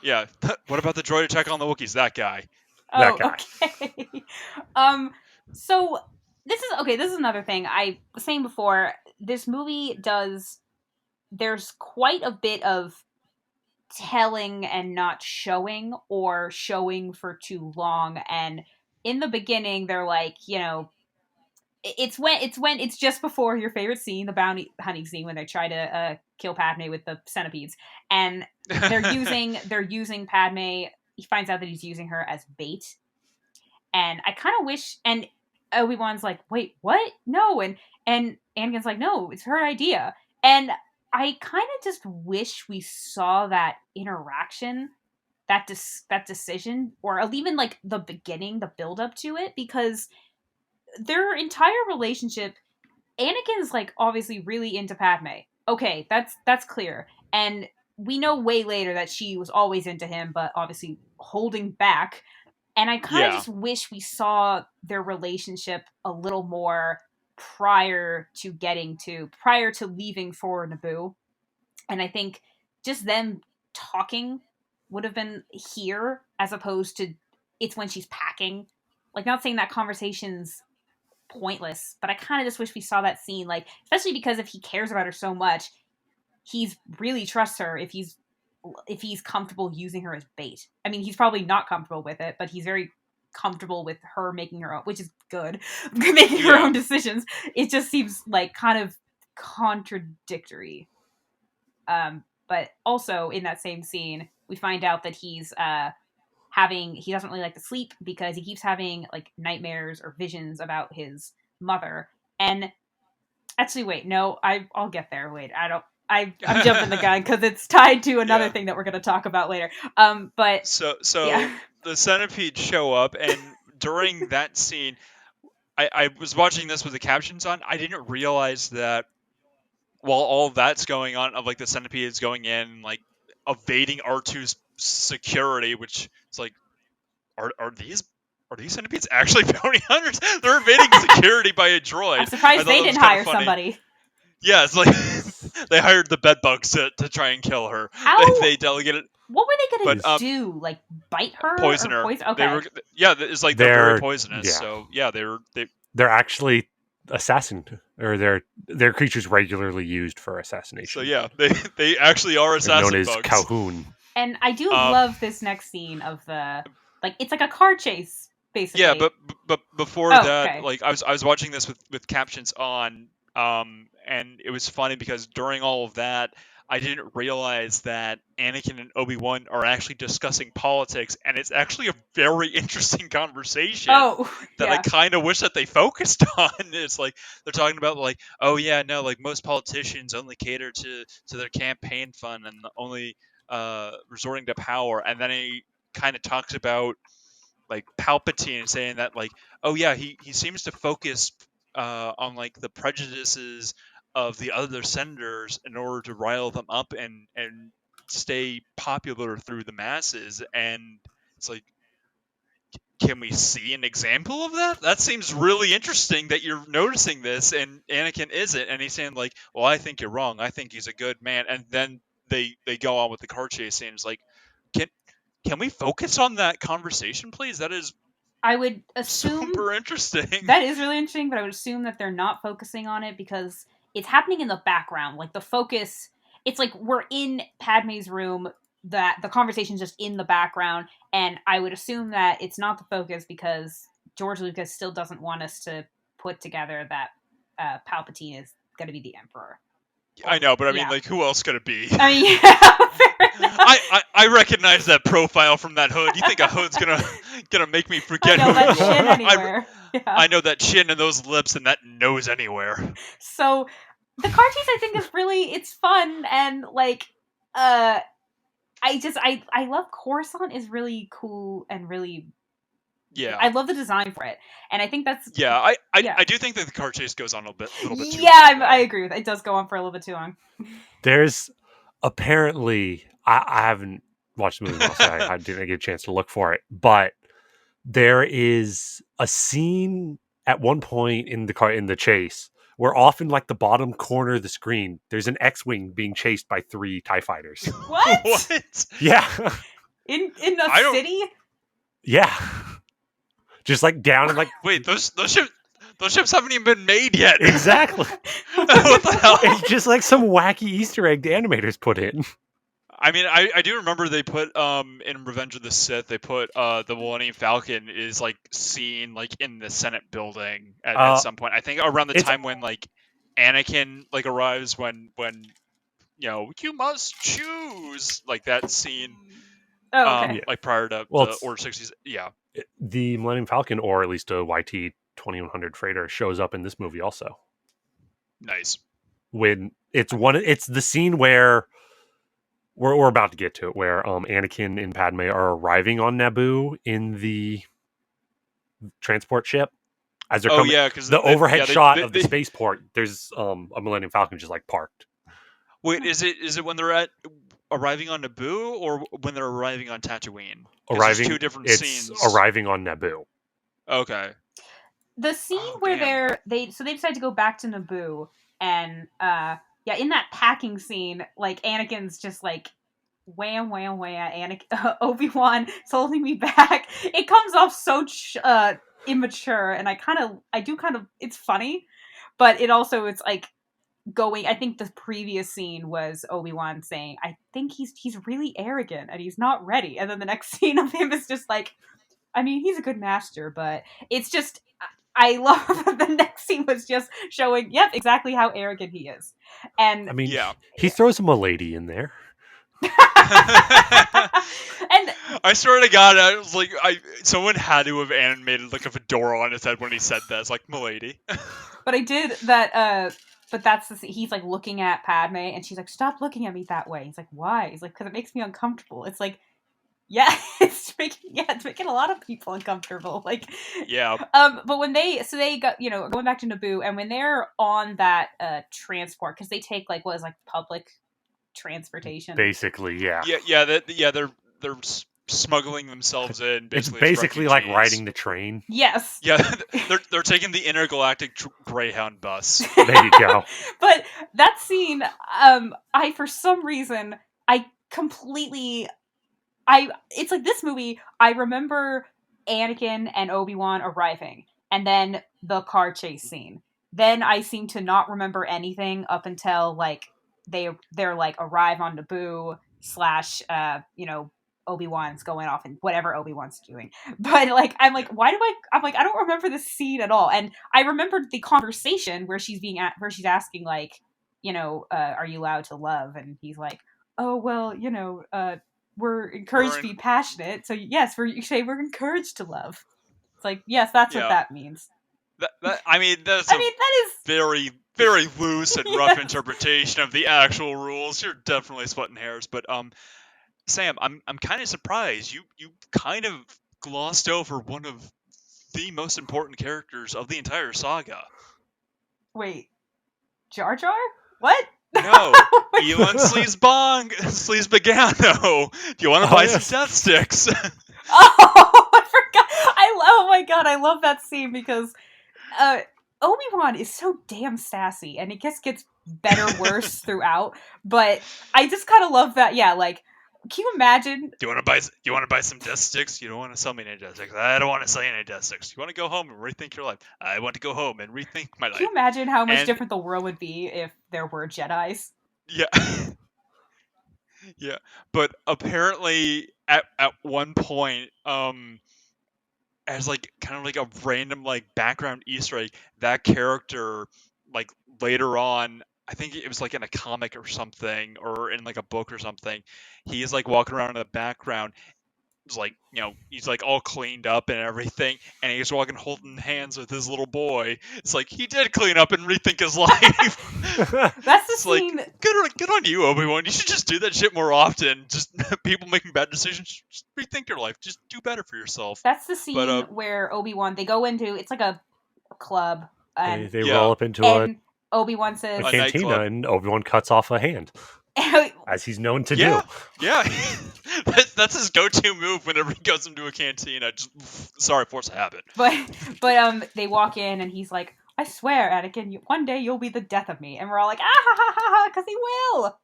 Yeah. What about the droid attack on the Wookiees? That guy. that Oh, guy. okay. um, so this is okay. This is another thing I was saying before. This movie does. There's quite a bit of telling and not showing, or showing for too long. And in the beginning, they're like, it's just before your favorite scene, the bounty hunting scene, when they try to kill Padme with the centipedes, and they're using Padme. He finds out that he's using her as bait, and I kind of wish. And Obi-Wan's like, "Wait, what? No!" And Anakin's like, "No, it's her idea." And I kind of just wish we saw that interaction, that decision, or even like the beginning, the build up to it, because their entire relationship, Anakin's like obviously really into Padme. Okay, that's clear. And we know way later that she was always into him, but obviously holding back. And I kind of Yeah. just wish we saw their relationship a little more prior to leaving for Naboo. And I think just them talking would have been here, as opposed to it's when she's packing. Like, not saying that conversation's pointless, but I kind of just wish we saw that scene, like, especially because if he cares about her so much, he's really trusts her if he's comfortable using her as bait. I mean, he's probably not comfortable with it, but he's very comfortable with her making her own, which is good, making her Yeah. own decisions. It just seems like kind of contradictory. But also in that same scene, we find out that he doesn't really like to sleep because he keeps having like nightmares or visions about his mother. And actually, wait, no, I'll get there. Wait, I'm jumping the gun because it's tied to another Yeah. thing that we're going to talk about later. But So yeah. the centipedes show up, and during that scene, I was watching this with the captions on. I didn't realize that while all that's going on, of like the centipedes going in, like evading R2's security, which is like, are these centipedes actually bounty hunters? They're evading security by a I'm droid. I surprised thought they that was didn't kind of hire funny. somebody. Yeah, it's like they hired the bedbugs to try and kill her. How? They delegated, What were they going but to do? Like, bite her or poisoner. poison? They Okay. were, yeah, it's like they're very They're poisonous. yeah, So yeah, they they're actually assassin or they're creatures regularly used for so assassination. yeah, they actually are They're known assassin as bugs. Calhoun. And I do Um, love this next scene of like, it's like a car chase, yeah, basically. but before Oh, that, okay. like I was watching this with captions on, and it was funny because during all of that, I didn't realize that Anakin and Obi-Wan are actually discussing politics, and it's actually a very interesting conversation Oh, that I yeah. kind of wish that they focused on. It's like they're talking about like, oh yeah, no, like most politicians only cater to their campaign fund and only resorting to power, and then he kind of talks about like Palpatine saying that like, oh yeah, he seems to focus on like the prejudices of the other senators in order to rile them up and stay popular through the masses. And it's like, can we see an example of that? That seems really interesting that you're noticing this and Anakin isn't. And he's saying like, well, I think you're wrong. I think he's a good man. And then they go on with the car chase scene. It's like, can we focus on that conversation, please? That is I would assume super interesting. that is really interesting, but I would assume that they're not focusing on it because it's happening in the background. Like the focus, it's like we're in Padme's room, that the conversation's just in the background, and I would assume that it's not the focus because George Lucas still doesn't want us to put together that Palpatine is going to be the Emperor. I know, but I mean, Yeah. like, who else could it be? I mean, yeah, fair enough. I recognize that profile from that hood. You think a hood's gonna make me forget I know who that you chin are? anywhere. Yeah. I know that chin and those lips and that nose anywhere. So the car chase, I think, is really, it's fun, and like I love Coruscant is really cool and really, Yeah. I love the design for it, and I think that's Yeah, I yeah. do think that the car chase goes on a little bit too Yeah, long. I agree with it. It does go on for a little bit too long. There's apparently, I haven't watched the movie, so I didn't get a chance to look for it, but there is a scene at one point in the chase where off in like the bottom corner of the screen, there's an X-wing being chased by 3 TIE fighters. What? What? Yeah. In a city? Yeah. Just like down and like Wait, those ships haven't even been made yet. exactly. What the hell? It's just like some wacky Easter egg the animators put in. I mean, I do remember they put in Revenge of the Sith, they put the Millennium Falcon is like seen like in the Senate building at some point. I think around the time when like Anakin like arrives when you must choose, like that scene. Oh, okay. Like prior to the Order 60s. Yeah. The Millennium Falcon, or at least a YT 2100 freighter, shows up in this movie also. Nice. When it's the scene where we're about to get to it, where Anakin and Padme are arriving on Naboo in the transport ship. As they're coming, because the overhead shot of the spaceport, there's a Millennium Falcon just like parked. Wait, is it when they're arriving on Naboo or when they're arriving on Tatooine? Arriving, two different it's scenes. Arriving on Naboo. Okay. The scene where they decide to go back to Naboo, and in that packing scene, like Anakin's just like wham wham wham, Obi-Wan is holding me back. It comes off so immature, and I do kind of it's funny, but it's like going, I think the previous scene was Obi-Wan saying, I think he's really arrogant and he's not ready, and then the next scene of him is just like, I mean, he's a good master, but it's just, I love that the next scene was just showing, exactly how arrogant he is. And I mean, he throws a milady in there. And I swear to God, I was like, someone had to have animated like a fedora on his head when he said that. It's like, milady. But I did that. But that's he's like looking at Padme, and she's like, "Stop looking at me that way." He's like, "Why?" He's like, "Because it makes me uncomfortable." It's like, it's making a lot of people uncomfortable. Like, yeah. But when they got going back to Naboo, and when they're on that transport, because they take like what is like public transportation, basically, yeah. They're smuggling themselves in. It's basically like riding the train. Yes. Yeah, they're taking the intergalactic Greyhound bus. There you go. But that scene, I for some reason it's like this movie. I remember Anakin and Obi-Wan arriving, and then the car chase scene. Then I seem to not remember anything up until like they're like arrive on Naboo / Obi-Wan's going off and whatever Obi-Wan's doing. But like I'm like I don't remember this scene at all. And I remembered the conversation where she's asking like, are you allowed to love? And he's like, oh well, we're encouraged to be passionate. So yes, we're encouraged to love. It's like, yes, that's what that means. That is very, very loose and rough interpretation of the actual rules. You're definitely splitting hairs, but Sam, I'm kind of surprised you kind of glossed over one of the most important characters of the entire saga. Wait, Jar Jar? What? No, Elon Sleaze Bagano. Do you want to buy some death sticks? Oh, I Oh my god, I love that scene because Obi-Wan is so damn sassy, and it just gets better, worse throughout. But I just kind of love that. Yeah, like, can you imagine? Do you want to buy? You want to buy some death sticks? You don't want to sell me any death sticks. I don't want to sell you any death sticks. You want to go home and rethink your life? I want to go home and rethink my Can you life. imagine how much And different the world would be if there were Jedis? yeah, yeah. But apparently, at one point, as like kind of like a random like background Easter egg, that character like later on, I think it was like in a comic or something, or in like a book or something. He's like walking around in the background. It's like, he's like all cleaned up and everything, and he's walking holding hands with his little boy. It's like he did clean up and rethink his life. That's the It's like scene. good on you, Obi-Wan. You should just do that shit more often. Just people making bad decisions, just rethink your life. Just do better for yourself. That's the But scene where Obi-Wan, they go into, it's like a club, and They yeah, roll up into and Obi-Wan a says, a cantina, nightclub. and Obi-Wan cuts off a hand, as he's known to do. Yeah. That's his go-to move whenever he goes into a cantina. Just sorry, force a habit. but they walk in, and he's like, I swear, Anakin, one day you'll be the death of me. And we're all like, ah ha ha ha ha, because he will.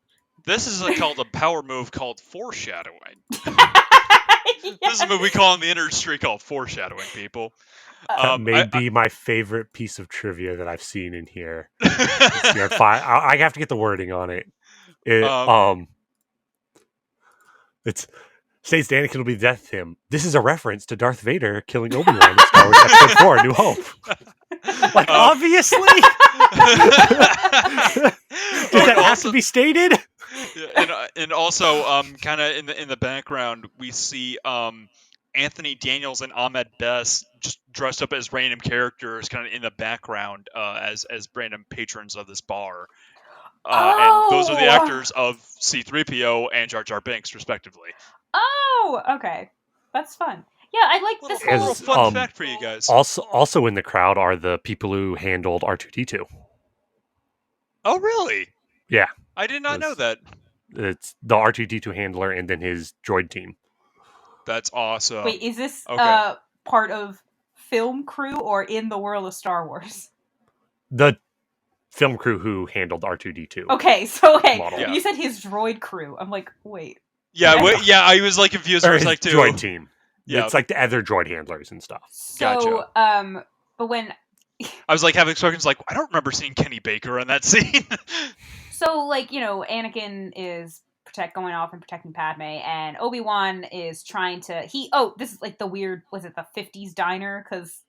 This is called a power move called foreshadowing. Yes. This is a move we call in the industry called foreshadowing, people. That may I be my favorite piece of trivia that I've seen in here. I have to get the wording on it. It's states that Anakin will be the death to him. This is a reference to Darth Vader killing Obi-Wan in Star Wars Episode 4, A New Hope. Like, obviously! Does that have to be stated? and also, kind of in the background, we see Anthony Daniels and Ahmed Best just dressed up as random characters, kind of in the background, as random patrons of this bar. And those are the actors of C-3PO and Jar Jar Binks, respectively. Oh, okay. That's fun. Yeah, I like this whole... little fun fact for you guys. Also in the crowd are the people who handled R2-D2. Oh, really? Yeah. I did not know that. It's the R2-D2 handler and then his droid team. That's awesome. Wait, is this part of film crew or in the world of Star Wars? The film crew who handled R2-D2. Okay, so Yeah. you said his droid crew. I'm like, wait. Yeah, I was like confused for a sec too. Droid team. Yeah. It's like the other droid handlers and stuff. So, Gotcha. But when I was like having questions like, I don't remember seeing Kenny Baker in that scene. So, like, Anakin is going off and protecting Padme, and Obi-Wan is trying to... this is like the weird... Was it the 50s diner? Because...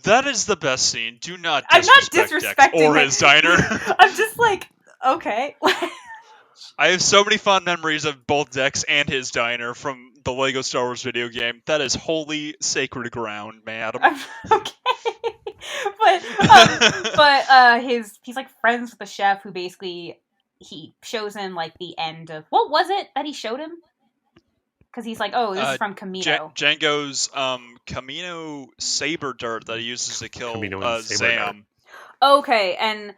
That is the best scene. Do not I'm not disrespect disrespecting Dex or his diner. I'm just like, okay. I have so many fond memories of both Dex and his diner from the Lego Star Wars video game. That is holy sacred ground, madam. Okay. He's like friends with the chef who basically he shows him like the end of what was it that he showed him? Because he's like, oh, this is from Kamino. Django's Kamino saber dart that he uses to kill Zam. Okay, and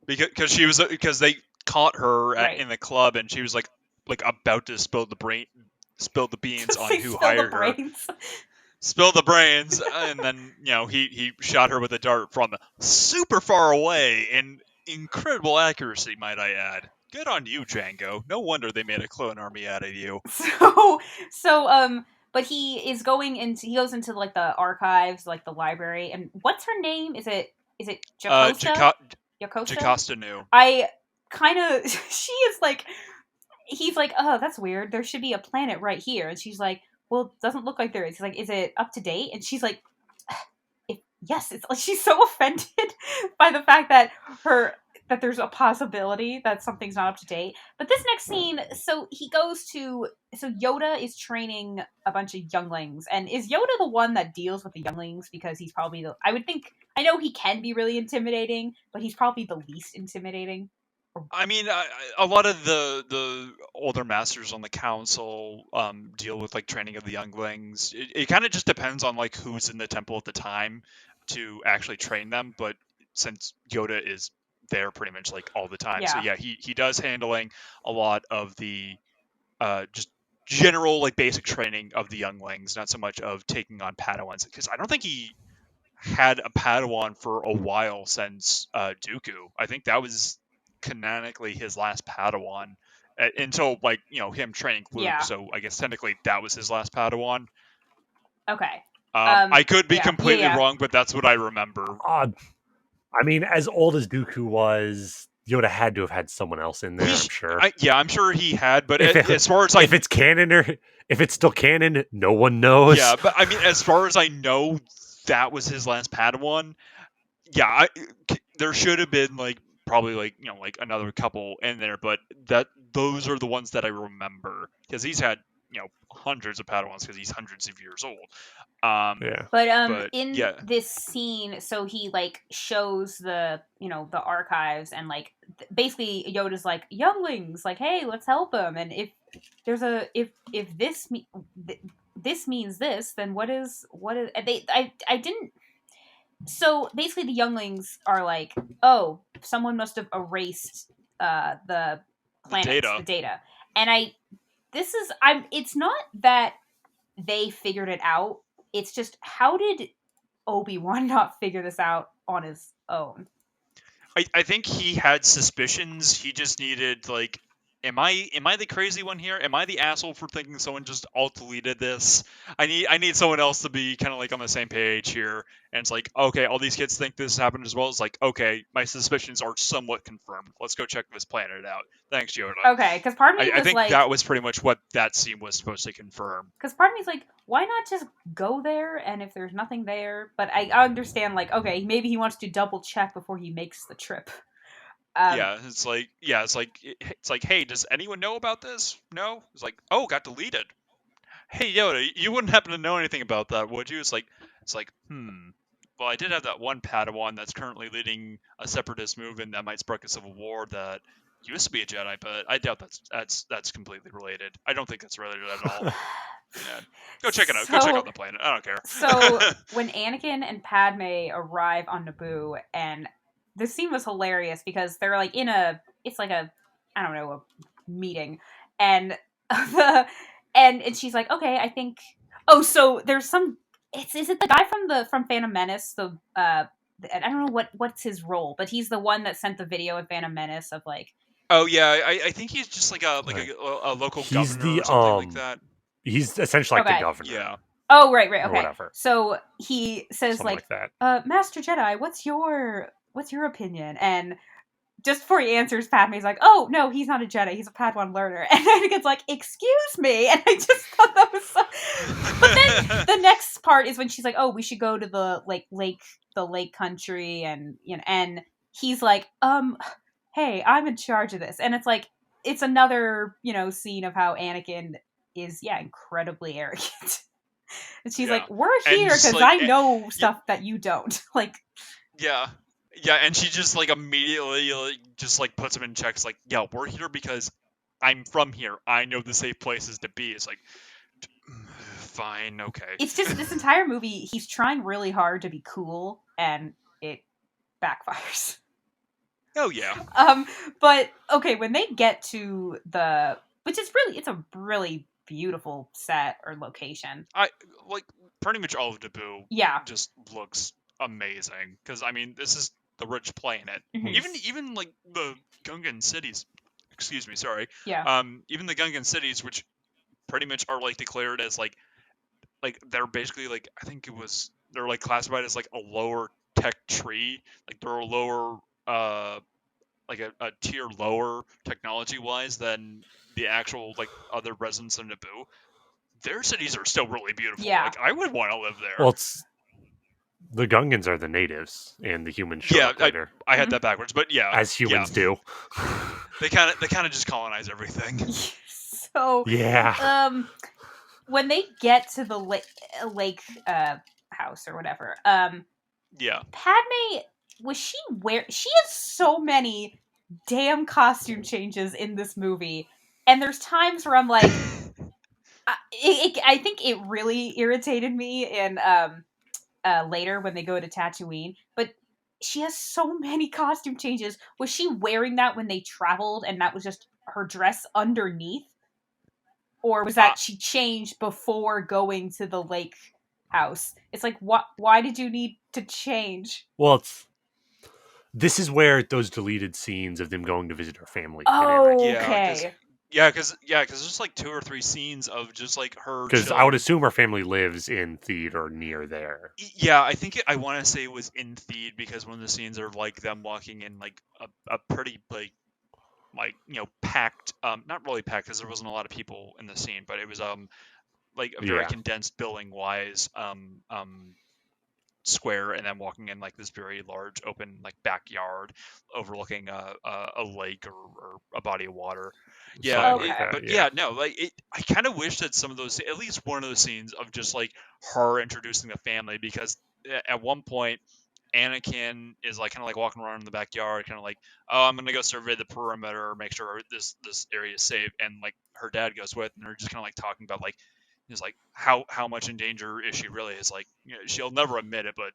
because they caught her in the club and she was like about to spill the beans on who hired her. Spill the brains, and then he shot her with a dart from super far away and incredible accuracy, might I add. Good on you, Django. No wonder they made a clone army out of you. But he goes into like the archives, like the library, and what's her name? Is it Jocasta? Jocasta knew. I kind of she is like he's like, oh, that's weird. There should be a planet right here, and she's like, well, it doesn't look like there is. He's like, is it up to date? And she's like, yes. It's like she's so offended by the fact that there's a possibility that something's not up to date. But this next scene, so Yoda is training a bunch of younglings, and is Yoda the one that deals with the younglings? Because he's probably I know he can be really intimidating, but he's probably the least intimidating. I mean, a lot of the older masters on the council deal with like training of the younglings. It kind of just depends on like who's in the temple at the time to actually train them. But since Yoda is there pretty much like all the time, so yeah, he does handling a lot of the just general like basic training of the younglings, not so much of taking on Padawans. Because I don't think he had a Padawan for a while since Dooku. I think that was canonically his last Padawan until like him training Luke. Yeah. So I guess technically that was his last Padawan. Okay. I could be Yeah. completely wrong, but that's what I remember. I mean, as old as Dooku was, Yoda had to have had someone else in there. I'm sure. I'm sure he had, but If as far as if it's canon or if it's still canon, no one knows. Yeah, but I mean, as far as I know, that was his last Padawan. Yeah, there should have been like probably like like another couple in there, but those are the ones that I remember because he's had hundreds of Padawans because he's hundreds of years old. Yeah. But in yeah, this scene, so he like shows the the archives, and like basically Yoda's like, younglings, like, hey, let's help him, and if there's a if this means this, then what is I didn't. So basically the younglings are like, oh, someone must have erased the planets, the data, and it's not that they figured it out. It's just, how did Obi-Wan not figure this out on his own? I think he had suspicions. He just needed like, am I the crazy one here? Am I the asshole for thinking someone just alt deleted this? I need someone else to be kind of like on the same page here. And it's like, okay, all these kids think this happened as well. It's like, okay, my suspicions are somewhat confirmed. Let's go check this planet out. Thanks, Yoda. Okay, because part of me I was think like, that was pretty much what that scene was supposed to confirm. because part of me is like, why not just go there? And if there's nothing there, but I understand, like, okay, maybe he wants to double check before he makes the trip. It's like, hey, does anyone know about this? No. It's like, oh, got deleted. Hey Yoda, you wouldn't happen to know anything about that, would you? It's like, well, I did have that one Padawan that's currently leading a separatist movement that might spark a civil war that used to be a Jedi, but I doubt that's completely related. I don't think that's related at all. Yeah. Go check it out. Go check out the planet. I don't care. So when Anakin and Padme arrive on Naboo, and this scene was hilarious because they're like it's like a, I don't know, a meeting, and and she's like, okay, I think, oh, so there's some, is it the guy from Phantom Menace, the I don't know what's his role, but he's the one that sent the video of Phantom Menace of like, oh yeah, I think he's just like a local governor or something like that. He's essentially like the governor. Yeah. Oh, right, okay. Whatever. So he says something like that. Master Jedi, what's your opinion? And just before he answers, Padme's like, oh, no, he's not a Jedi, he's a Padawan learner. And Anakin's like, excuse me. And I just thought that was so... But then the next part is when she's like, oh, we should go to the lake country, and and he's like, hey, I'm in charge of this. And it's like, it's another, scene of how Anakin is, incredibly arrogant. And she's like, we're here because I know stuff that you don't. Like, yeah, and she just like immediately just like puts him in check. It's like, yeah, we're here because I'm from here. I know the safe places to be. It's like, fine, okay. It's just this entire movie, he's trying really hard to be cool, and it backfires. Oh yeah. But okay, when they get to it's a really beautiful set or location. I like pretty much all of Naboo. Yeah, just looks amazing because I mean this is the rich planet. Mm-hmm. Even like the Gungan cities. Excuse me, sorry. Yeah. Even the Gungan cities, which pretty much are like declared as like they're basically like I think they're like classified as like a lower tech tree. Like they're a lower like a tier lower technology wise than the actual like other residents of Naboo. Their cities are still really beautiful. Yeah. Like I would want to live there. Well, the Gungans are the natives, and the humans show up later. I had that backwards, but yeah, as humans do. They kind of just colonize everything. So yeah. When they get to the lake house or whatever, yeah, Padme, she has so many damn costume changes in this movie, and there's times where I'm like, I think it really irritated me in later when they go to Tatooine, but she has so many costume changes. Was she wearing that when they traveled, and that was just her dress underneath? Or was that she changed before going to the lake house? It's like, why did you need to change? Well, this is where those deleted scenes of them going to visit her family fit in, I think. Okay. Because there's like 2 or 3 scenes of just like her Because chilling. I would assume her family lives in Theed or near there. Yeah, I think I want to say it was in Theed because one of the scenes are like them walking in like a pretty like packed, not really packed because there wasn't a lot of people in the scene, but it was like a very condensed building wise square, and then walking in like this very large open like backyard overlooking a lake or a body of water. Yeah, Something like that, but yeah. no, like I kind of wish that some of those, at least one of those scenes of just like her introducing the family, because at one point Anakin is like kind of like walking around in the backyard, kind of like, oh, I'm gonna go survey the perimeter, make sure this area is safe, and like her dad goes with, and they're just kind of like talking about like, is like how much in danger is she really? Is like, she'll never admit it, but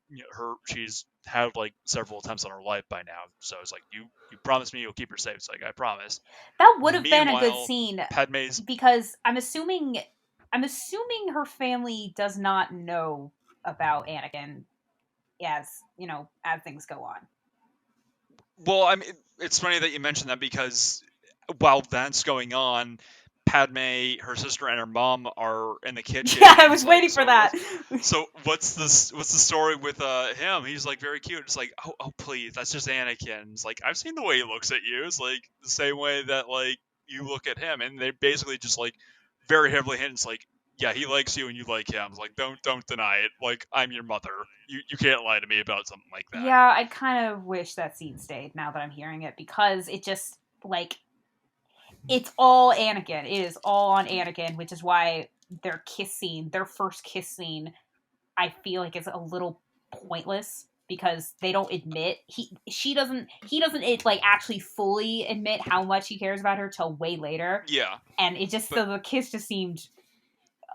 she's had like several attempts on her life by now, so it's like, you promise me you'll keep her safe. It's like, I promise. That would have been a good Meanwhile, scene Padme's because I'm assuming her family does not know about Anakin as, as things go on. Well, I mean, it's funny that you mentioned that because while that's going on, Padme, her sister, and her mom are in the kitchen. Yeah, I was waiting for that. So what's the story with him? He's like very cute. It's like, oh please, that's just Anakin. It's like, I've seen the way he looks at you. It's like the same way that like you look at him, and they basically just like very heavily hint. It's like, yeah, he likes you and you like him. It's like, don't deny it. Like, I'm your mother. You can't lie to me about something like that. Yeah, I kind of wish that scene stayed now that I'm hearing it, because it just like, it's all Anakin. It is all on Anakin, which is why their first kiss scene, I feel like is a little pointless, because they don't admit he doesn't like actually fully admit how much he cares about her till way later. Yeah. And it just, the kiss just seemed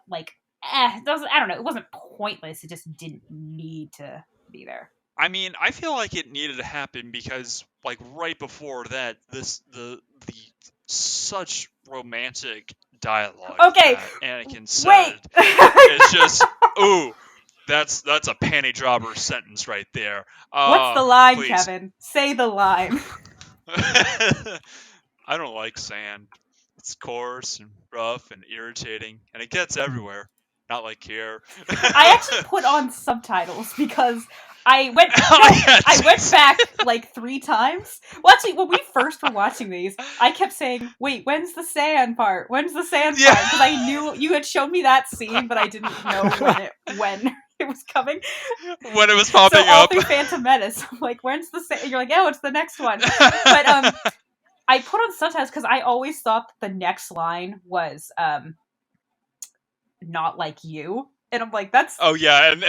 like, it doesn't, I don't know, it wasn't pointless, it just didn't need to be there. I mean, I feel like it needed to happen because, like, right before that, the such romantic dialogue Okay, that Anakin said, wait. it's just, ooh, that's a panty dropper sentence right there. What's the line, please. Kevin? Say the line. I don't like sand. It's coarse and rough and irritating, and it gets everywhere. Not like here. I actually put on subtitles because I went back like 3 times. Well, actually, when we first were watching these, I kept saying, "Wait, when's the sand part? When's the sand part?" Because I knew you had shown me that scene, but I didn't know when it was coming. When it was popping up. So all up. through Phantom Menace, I'm like, "When's the sand?" You're like, "Oh, it's the next one." But I put on subtitles because I always thought the next line was not like you, and I'm like, that's, oh yeah, and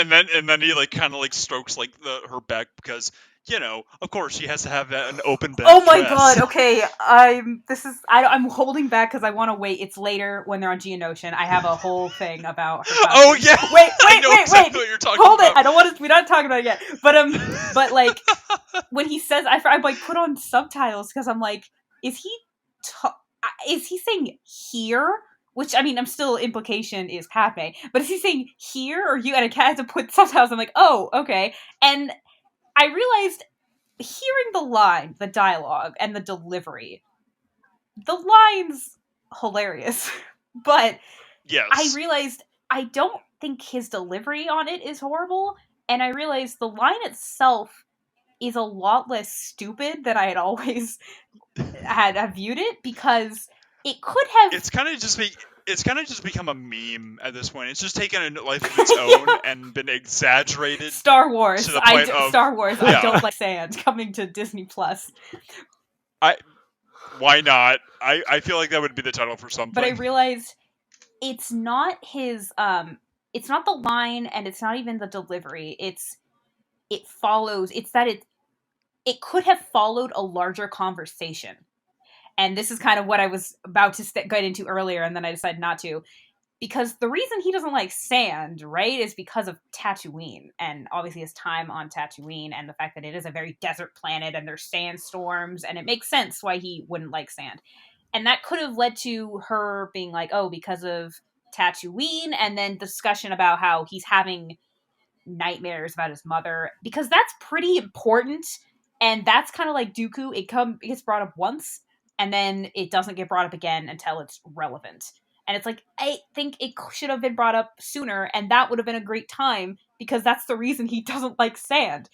then he like kind of like strokes like her back, because of course she has to have an open back. Oh my dress. god, okay, I'm holding back because I want to wait. It's later when they're on Geonosian. I have a whole thing about her costume. Oh yeah, wait, I know exactly what you're talking hold about. it, I don't want to, we're not talking about it yet, but like when he says, I like put on subtitles because I'm like, is he saying here? Which, I mean, I'm still, implication is Padme, but is he saying here or you? And I had to put subtitles. I'm like, oh, okay. And I realized, hearing the line, the dialogue, and the delivery, the line's hilarious. But yes, I realized I don't think his delivery on it is horrible. And I realized the line itself is a lot less stupid than I had always had viewed it, because it could have... It's kind of just become a meme at this point. It's just taken a life of its own and been exaggerated. Star Wars. To the point of, Star Wars. Yeah. I don't like sand, coming to Disney Plus. Why not? I feel like that would be the title for something. But I realized it's not his. It's not the line, and it's not even the delivery. It follows. It's that it could have followed a larger conversation. And this is kind of what I was about to get into earlier, and then I decided not to. Because the reason he doesn't like sand, right, is because of Tatooine. And obviously his time on Tatooine, and the fact that it is a very desert planet, and there's sandstorms, and it makes sense why he wouldn't like sand. And that could have led to her being like, oh, because of Tatooine, and then discussion about how he's having nightmares about his mother, because that's pretty important. And that's kind of like Dooku. It gets brought up once, and then it doesn't get brought up again until it's relevant. And it's like, I think it should have been brought up sooner, and that would have been a great time, because that's the reason he doesn't like sand.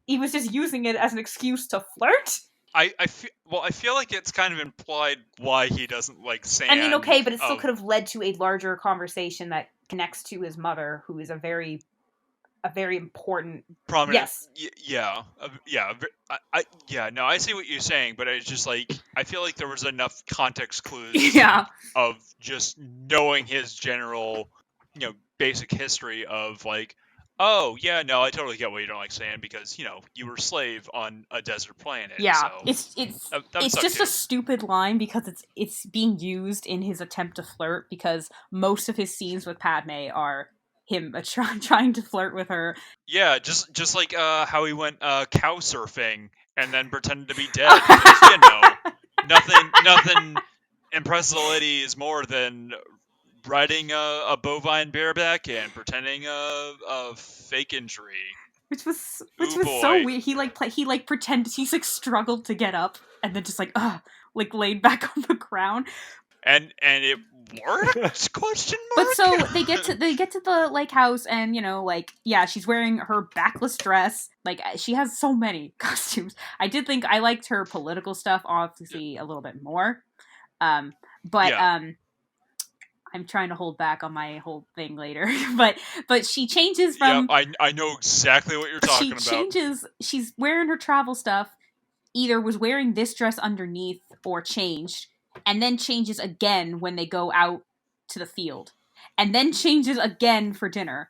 He was just using it as an excuse to flirt. I feel like it's kind of implied why he doesn't like I mean, sand. okay, but it still could have led to a larger conversation that connects to his mother, who is a very important, prominent. yes. Yeah, yeah, yeah. No, I see what you're saying, but it's just like I feel like there was enough context clues Yeah. of just knowing his general, basic history of like, oh yeah, no, I totally get why you don't like sand because you were a slave on a desert planet. Yeah, So that it's suck just too. a stupid line because it's being used in his attempt to flirt, because most of his scenes with Padme are him trying to flirt with her. Yeah, just like how he went cow surfing and then pretended to be dead because nothing impresses the ladies more than riding a bovine bareback and pretending a fake injury. which was Ooh so boy. weird. He pretended, he's like struggled to get up and then just like laid back on the ground. And it worked? Question mark. But so they get to the lake house, and she's wearing her backless dress. Like, she has so many costumes. I did think I liked her political stuff obviously a little bit more. But Yeah. I'm trying to hold back on my whole thing later. but she changes from. Yeah, I know exactly what you're talking about. She changes. She's wearing her travel stuff. Either was wearing this dress underneath or changed, and then changes again when they go out to the field, and then changes again for dinner,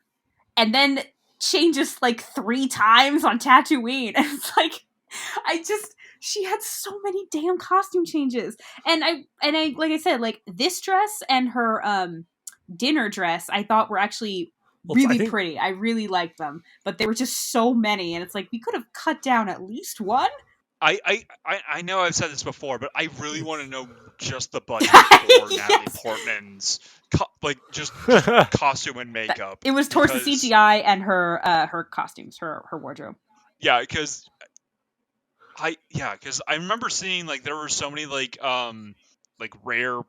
and then changes like 3 times on Tatooine. And it's like, she had so many damn costume changes. And I like I said, like, this dress and her dinner dress I thought were actually really pretty. I really liked them, but there were just so many, and it's like, we could have cut down at least one. I know I've said this before, but I really want to know just the budget for Natalie Portman's just costume and makeup. It was towards the CGI and her costumes, her wardrobe. Yeah, because I remember seeing like there were so many like rare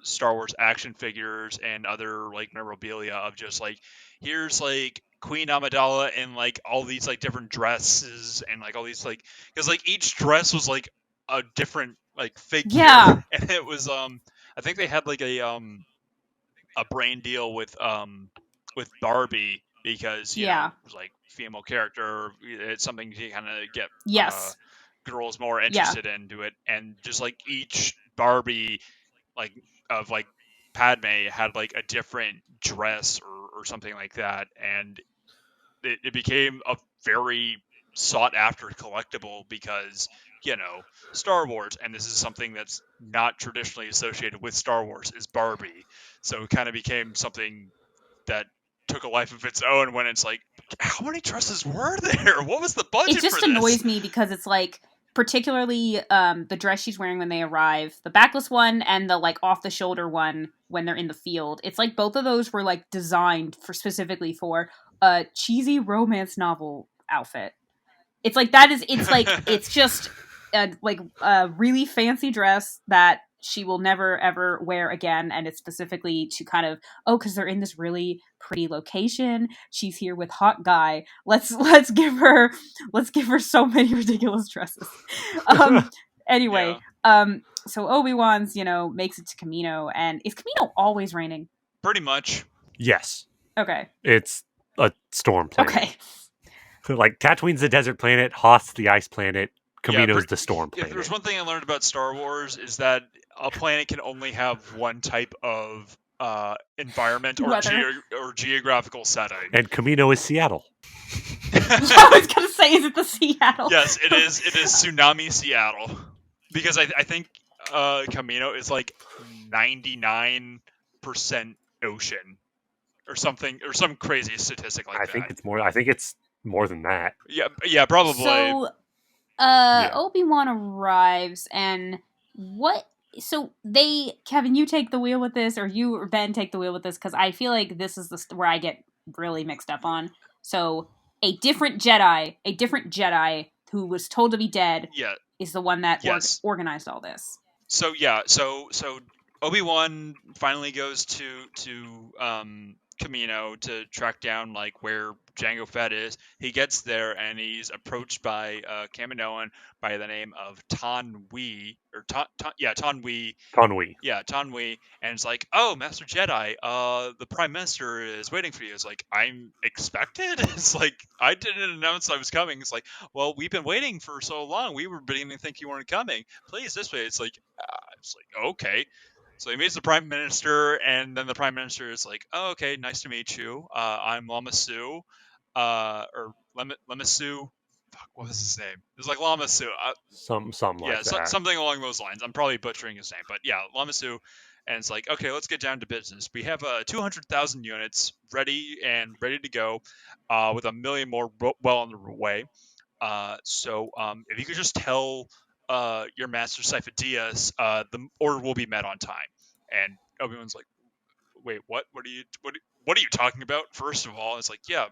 Star Wars action figures and other like memorabilia of just like, here's like Queen Amidala in like all these like different dresses and like all these like, because like each dress was like a different like figure. Yeah. And it was I think they had like a brain deal with Barbie because it was like female character, it's something to kind of get girls more interested into it, and just like each Barbie like of like Padme had like a different dress or something like that, and it became a very sought after collectible because Star Wars, and this is something that's not traditionally associated with Star Wars, is Barbie. So it kind of became something that took a life of its own when it's like, how many dresses were there? What was the budget for this? It just annoys me because it's like, particularly the dress she's wearing when they arrive, the backless one and the like off the shoulder one when they're in the field. It's like both of those were like designed specifically for a cheesy romance novel outfit. It's like it's just a really fancy dress that she will never ever wear again, and it's specifically to kind of, because they're in this really pretty location, she's here with hot guy, let's give her so many ridiculous dresses. Anyway, so Obi-Wan's makes it to Kamino, and is Kamino always raining? Pretty much. Yes. Okay. It's a storm planet. Okay. Like, Tatooine's the desert planet, Hoth's the ice planet, Kamino's the storm planet. If there's one thing I learned about Star Wars, is that a planet can only have one type of environment or geographical setting. And Kamino is Seattle. I was gonna say, is it the Seattle? Yes, it is. It is Tsunami Seattle, because I think Kamino is like 99% ocean or something, or some crazy statistic like that. I think it's more than that. Yeah, probably. So, Obi-Wan arrives, and What? So Kevin, you take the wheel with this, or you or Ben take the wheel with this, because I feel like this is where I get really mixed up on. So a different Jedi who was told to be dead, Yeah. is the one that Yes. organized all this. So yeah. So Obi-Wan finally goes to Camino to track down like where Jango Fett is. He gets there and he's approached by Kaminoan by the name of Tan Wee or Tan Wee. Conway. Yeah, Tan Wee, and it's like, oh, Master Jedi, the Prime Minister is waiting for you. It's like, I'm expected. It's like I didn't announce I was coming. It's like, well, we've been waiting for so long. We were beginning to think you weren't coming. Please, this way. It's like okay. So he meets the Prime Minister, and then the Prime Minister is like, oh, okay, nice to meet you. I'm Lama Su, or Lama Su. Fuck, what was his name? It was like Lama Su. Something Yeah, like that. something along those lines. I'm probably butchering his name, but yeah, Lamasu. And it's like, okay, let's get down to business. We have 200,000 units ready to go, with a million more well on the way. So if you could just tell your master Sifo-Dyas, the order will be met on time. And Obi-Wan's like, wait, what? What are you talking about? First of all, it's like, yeah,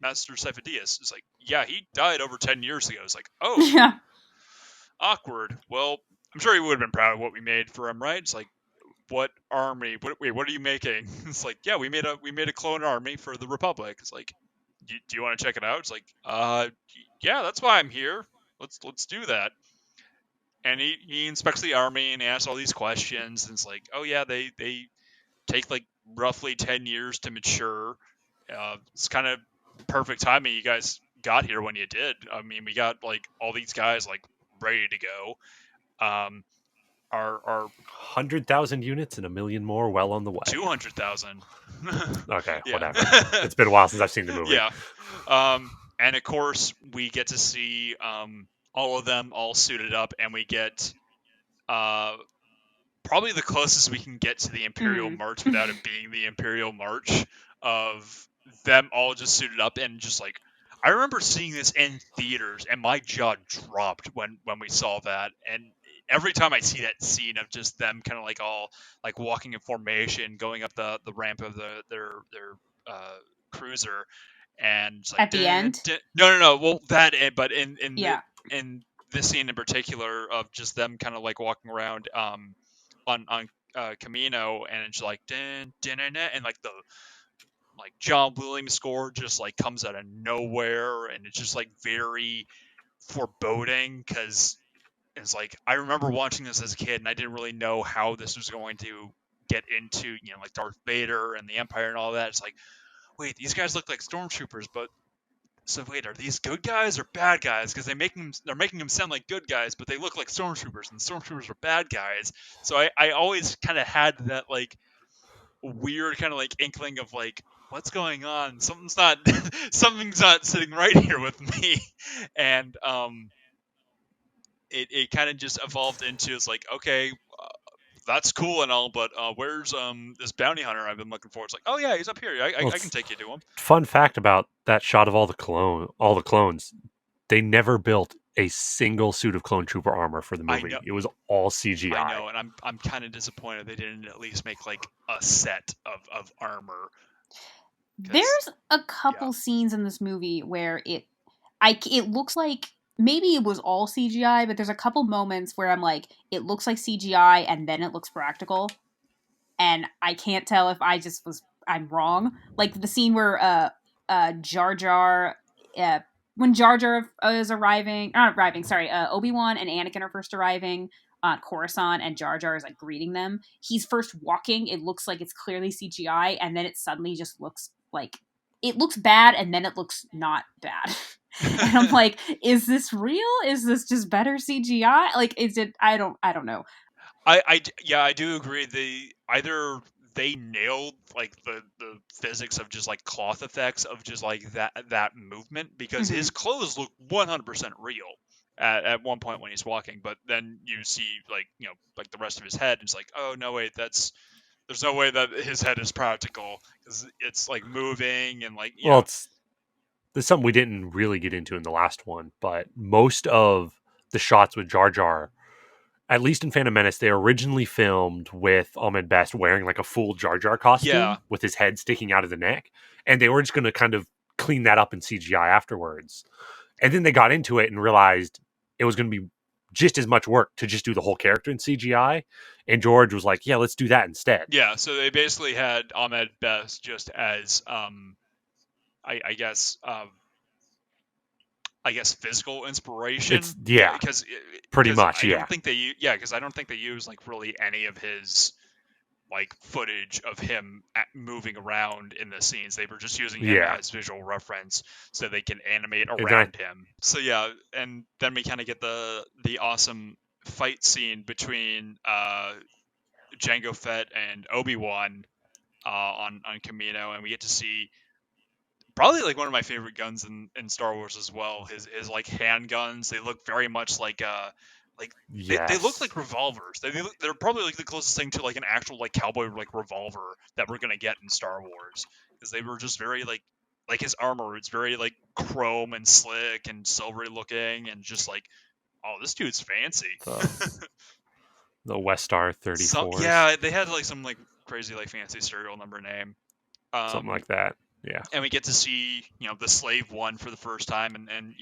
Master Sifo-Dyas. It's like, yeah, he died over 10 years ago. It's like, oh, Yeah. awkward. Well, I'm sure he would have been proud of what we made for him, right? It's like, what army? Wait, what are you making? It's like, yeah, we made a clone army for the Republic. It's like, do you want to check it out? It's like, yeah, that's why I'm here. Let's do that. And he inspects the army and asks all these questions. And it's like, oh yeah, they take like roughly 10 years to mature. It's kind of perfect timing. You guys got here when you did. I mean, we got like all these guys like ready to go. Our 100,000 units and a million more well on the way. 200,000. Okay, Yeah. whatever. It's been a while since I've seen the movie. Yeah. And of course, we get to see all of them all suited up, and we get probably the closest we can get to the Imperial March without it being the Imperial March, of them all just suited up and just like. I remember seeing this in theaters, and my jaw dropped when we saw that. And every time I see that scene of just them kind of like all like walking in formation, going up the ramp of their cruiser, and it's like At the end. no, well that, but Yeah. in this scene in particular of just them kind of like walking around on Camino, and it's like din, din, din, din, and like the like John Williams score just like comes out of nowhere, and it's just like very foreboding, because it's like I remember watching this as a kid and I didn't really know how this was going to get into, like Darth Vader and the Empire and all that. It's like, wait, these guys look like stormtroopers, but so wait, are these good guys or bad guys? Because they're making them sound like good guys, but they look like stormtroopers, and stormtroopers are bad guys. So I always kind of had that like weird kind of like inkling of like, what's going on? Something's not sitting right here with me. And it kind of just evolved into, it's like, okay, that's cool and all, but where's this bounty hunter I've been looking for? It's like, oh yeah, he's up here. Well, I can take you to him. fun fact about that shot of all the clones, they never built a single suit of clone trooper armor for the I movie. know, It was all CGI. I know, and I'm kind of disappointed they didn't at least make like a set of armor. There's a couple yeah. scenes in this movie where it looks like maybe it was all CGI, but there's a couple moments where I'm like, it looks like CGI and then it looks practical, and I can't tell if I'm wrong. Like the scene where Jar Jar when Jar Jar is arriving, not arriving, sorry, Obi-Wan and Anakin are first arriving on Coruscant, and Jar Jar is like greeting them. He's first walking, it looks like it's clearly CGI, and then it suddenly just looks like it looks bad, and then it looks not bad. And I'm like, is this real? Is this just better CGI? Like, is it? I don't know. I do agree. They nailed like the physics of just like cloth effects of just like that movement, because his clothes look 100% real at one point when he's walking, but then you see like like the rest of his head, and it's like, oh no, wait, there's no way that his head is practical, because it's like moving and like Well, there's something we didn't really get into in the last one, but most of the shots with Jar Jar at least in Phantom Menace, they originally filmed with Ahmed Best wearing like a full Jar Jar costume Yeah. with his head sticking out of the neck, and they were just going to kind of clean that up in CGI afterwards. And then they got into it and realized it was going to be just as much work to just do the whole character in CGI. And George was like, "Yeah, let's do that instead." Yeah, so they basically had Ahmed Best just as I guess I guess physical It's inspiration. Yeah, yeah, pretty because much, I don't yeah, think they because I don't think they use like really any of his like footage of him moving around in the scenes. They were just using him yeah. as visual reference so they can animate And then around him. So yeah, and then we kind of get the awesome fight scene between Jango Fett and Obi-Wan on Camino, and we get to see probably like one of my favorite guns in Star Wars as well. His like handguns, they look very much like they look yes, like revolvers. They're probably like the closest thing to like an actual like cowboy like revolver that we're gonna get in Star Wars, because they were just very like his armor. It's very like chrome and slick and silvery looking, and just like, oh, this dude's fancy. the the West Star So 34s, yeah, they had like some like crazy like fancy serial number name. something Um, like that. Yeah. and we get to see the slave one for the first time, and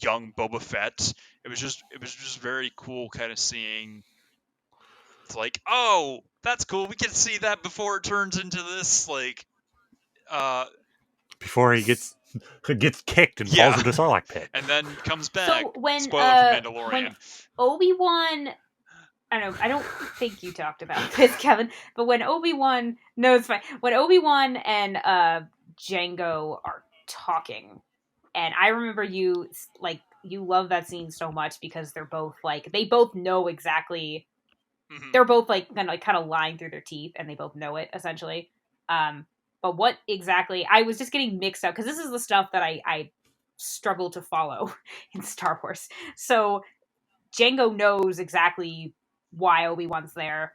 young Boba Fett. It was just very cool kind of seeing. It's like, oh, that's cool. We get to see that before it turns into this like uh Before he gets kicked and falls yeah, into the Sarlacc pit. and then comes back. So when Spoiler for when Mandalorian. Obi-Wan, I don't think you talked about this, Kevin, but when Obi-Wan, no, it's fine. When Obi-Wan and Jango are talking, and I remember you love that scene so much because they're both like, they both know exactly, Mhm. they're both like kind of lying through their teeth, and they both know it essentially. But what exactly? I was just getting mixed up because this is the stuff that I struggle to follow in Star Wars. So Django knows exactly why Obi-Wan's there,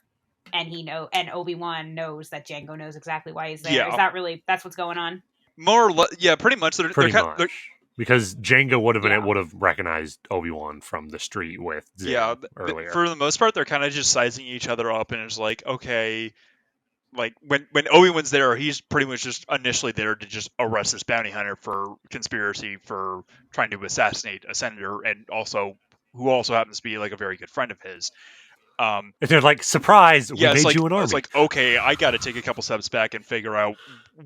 and and Obi-Wan knows that Django knows exactly why he's there. Is Yeah, that really that's what's going on? more or less. Yeah, pretty much. They're Pretty kind. They're, much. Because Django Yeah. would have recognized Obi-Wan from the street with yeah, Zim earlier. for the most part, they're kind of just sizing each other up, and it's like, okay, like when Obi-Wan's there, he's pretty much just initially there to just arrest this bounty hunter for conspiracy for trying to assassinate a senator, and also who also happens to be like a very good friend of his. And they're like, surprise, we Yeah, made you an it's army. like okay, I got to take a couple steps back and figure out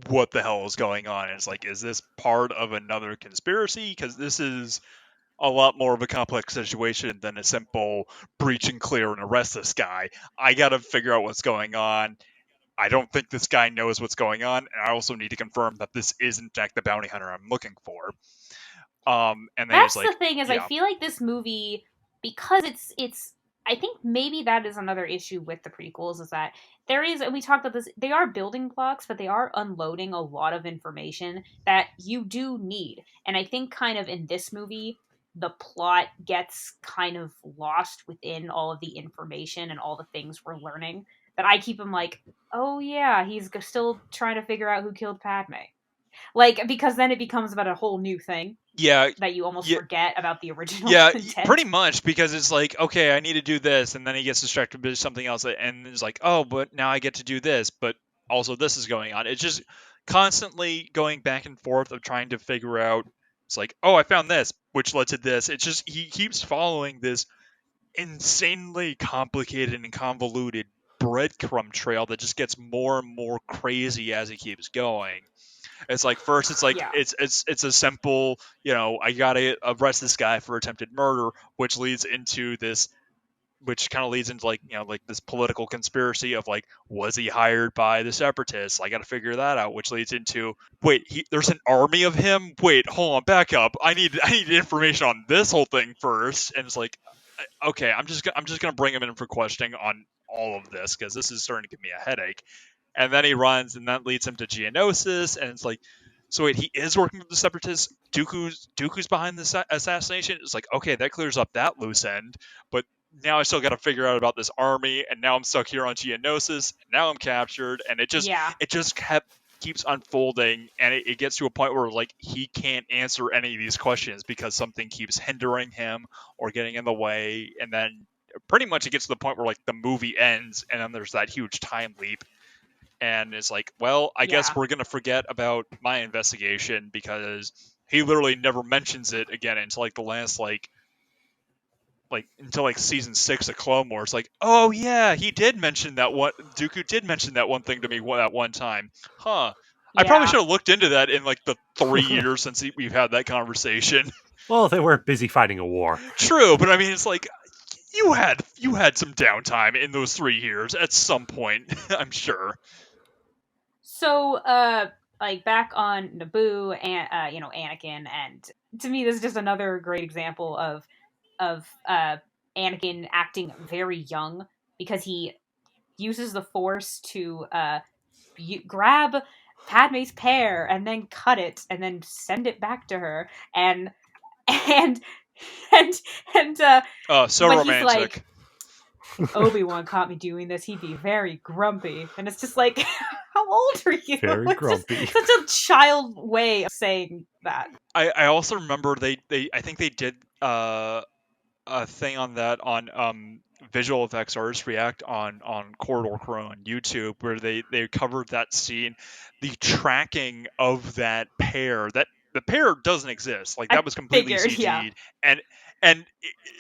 what the hell is going on. And it's like, is this part of another conspiracy? Because this is a lot more of a complex situation than a simple breach and clear and arrest this guy. I got to figure out what's going on. I don't think this guy knows what's going on, and I also need to confirm that this is in fact the bounty hunter I'm looking for. And then he's That's the like, thing is I yeah, feel like this movie, because it's I think maybe that is another issue with the prequels, is that there is, and we talked about this, they are building blocks, but they are unloading a lot of information that you do need. And I think kind of in this movie, the plot gets kind of lost within all of the information and all the things we're learning, that I keep him like, oh yeah, he's still trying to figure out who killed Padme. Like, because then it becomes about a whole new thing yeah, that you almost yeah, forget about the original yeah, intent. pretty much, because it's like, okay, I need to do this, and then he gets distracted by something else, and it's like, oh, but now I get to do this, but also this is going on. It's just constantly going back and forth of trying to figure out. It's like, oh, I found this, which led to this. It's just he keeps following this insanely complicated and convoluted breadcrumb trail that just gets more and more crazy as he keeps going. It's like first it's like Yeah. it's a simple, I gotta arrest this guy for attempted murder, which leads into this, which kind of leads into like like this political conspiracy of like, was he hired by the separatists? I got to figure that out, which leads into, wait, there's an army of him. Wait, hold on, back up. I need information on this whole thing first. And it's like, okay, I'm just gonna bring him in for questioning on all of this because this is starting to give me a headache. And then he runs, and that leads him to Geonosis, and it's like, so wait, he is working with the separatists. Dooku's behind this assassination. It's like, okay, that clears up that loose end, but now I still got to figure out about this army, and now I'm stuck here on Geonosis, and now I'm captured, and it just Yeah. it just keeps unfolding, and it gets to a point where like he can't answer any of these questions because something keeps hindering him or getting in the way, and then pretty much it gets to the point where like the movie ends and then there's that huge time leap, and it's like, well, I guess Yeah. we're gonna forget about my investigation because he literally never mentions it again until like the last until like season 6 of Clone Wars. Like, oh yeah, he did mention that one. Dooku did mention that one thing to me that one time, huh? I probably Yeah. should have looked into that in like the 3 years since we've had that conversation. Well, they were busy fighting a war. True, but I mean, it's like you had some downtime in those 3 years at some point, I'm sure. So, like back on Naboo and Anakin, and to me, this is just another great example of Anakin acting very young because he uses the Force to grab Padme's pear and then cut it and then send it back to her, and and and So when he's like, romantic. Obi-Wan caught me doing this, he'd be very grumpy. And it's just like, how old are you? Very It's grumpy. just such a child way of saying that. I also remember they I think they did a thing on that on visual effects artists react on Corridor Crow on YouTube, where they covered that scene, the tracking of that pair. That the pair doesn't exist, like I that was completely figured, yeah. CG'd, and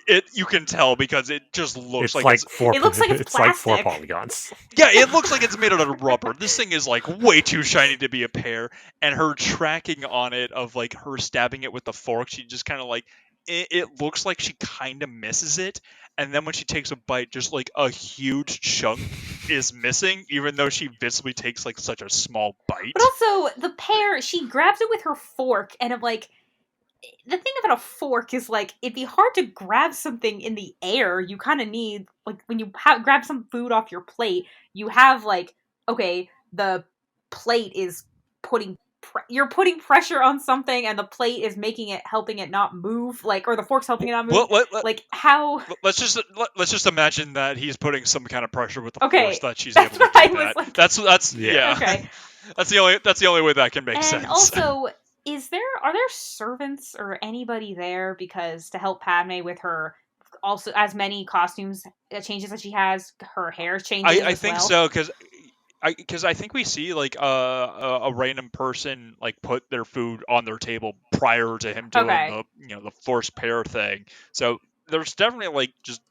it you can tell because it just looks It's like like it's four. It looks like it's like 4 plastic. polygons. yeah, it looks like it's made out of rubber. This thing is like way too shiny to be a pear, and her tracking on it of like her stabbing it with the fork, she just kind of like it looks like she kind of misses it, and then when she takes a bite, just like a huge chunk is missing, even though she visibly takes like such a small But bite. also, the pear, she grabs it with her fork, and I'm like, the thing about a fork is like, it'd be hard to grab something in the air. You kind of need, like, when you grab some food off your plate, you have like, okay, the plate is you're putting pressure on something, and the plate is helping it not move, like, or the fork's helping it not move. Like, how? Let's just imagine that he's putting some kind of pressure with the force Okay, that she's that's able to what do I was that. like. That's Yeah. Okay. That's the only way that can make And sense. also, are there servants or anybody there because to help Padme with her also as many costumes changes that she has, her hair changes I as think well. so because I think we see like a random person like put their food on their table prior to him doing Okay. the the forced pair thing. So there's definitely like just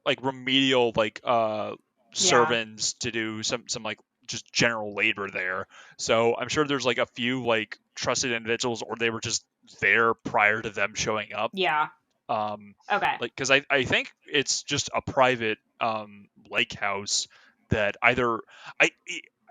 like remedial like Yeah. servants to do some like just general labor there. So I'm sure there's like a few like trusted individuals, or they were just there prior to them showing up. Yeah. um Okay. like because I think it's just a private lake house that either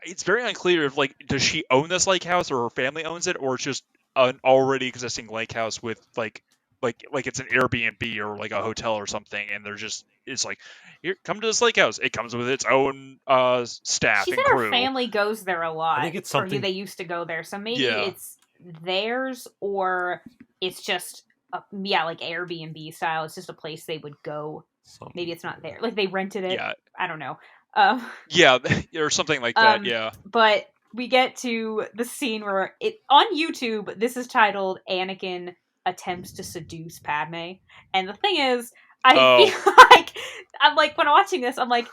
it's very unclear if like does she own this lake house or her family owns it, or it's just an already existing lake house with like it's an Airbnb or like a hotel or something, and they're just it's like, here, come to this lake house. It comes with its own staff She said and her crew. family goes there a I lot, think it's or something. they used to go there. So maybe Yeah. it's theirs, or it's just like Airbnb style. It's just a place they would go. Maybe it's not there. Like they rented it. Yeah. I don't know. Um, Yeah, or something like that. Yeah. But we get to the scene where it on YouTube. This is titled "Anakin Attempts to Seduce Padme," and the thing is, I Oh, feel like I'm like when watching this, I'm like,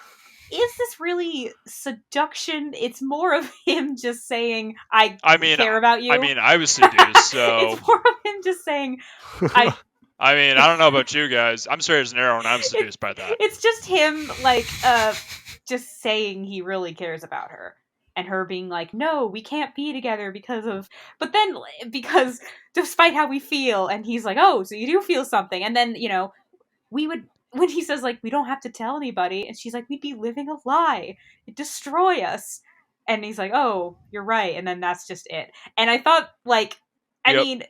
is this really seduction? It's more of him just saying, "I I mean, care about you." I was seduced, so It's more of him just saying, "I." I mean, I don't know about you guys. I'm straight as an arrow, and I'm seduced by that. It's just him like just saying he really cares about her, and her being like, no, we can't be together because of, but then because despite how we feel, and he's like, oh, so you do feel something, and then we would, when he says like we don't have to tell anybody, and she's like, we'd be living a lie, it'd destroy us, and he's like, oh, you're right, and then that's just it. And I thought, like, I Yep. mean,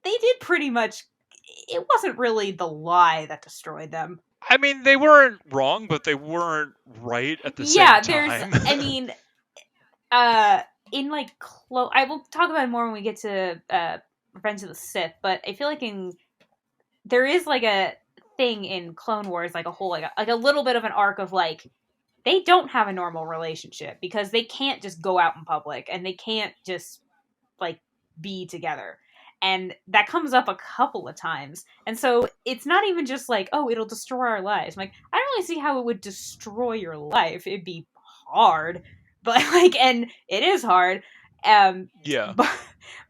they did pretty much, it wasn't really the lie that destroyed them. I mean, they weren't wrong, but they weren't right at the same Yeah, there's, time. I mean, uh in like I will talk about it more when we get to Revenge of the Sith, but I feel like there is like a thing in Clone Wars, like a whole like a little bit of an arc of like they don't have a normal relationship because they can't just go out in public and they can't just like be together. And that comes up a couple of times. And so it's not even just like, oh, it'll destroy our lives. I'm like, I don't really see how it would destroy your life. It'd be hard. But like, and it is hard. Yeah.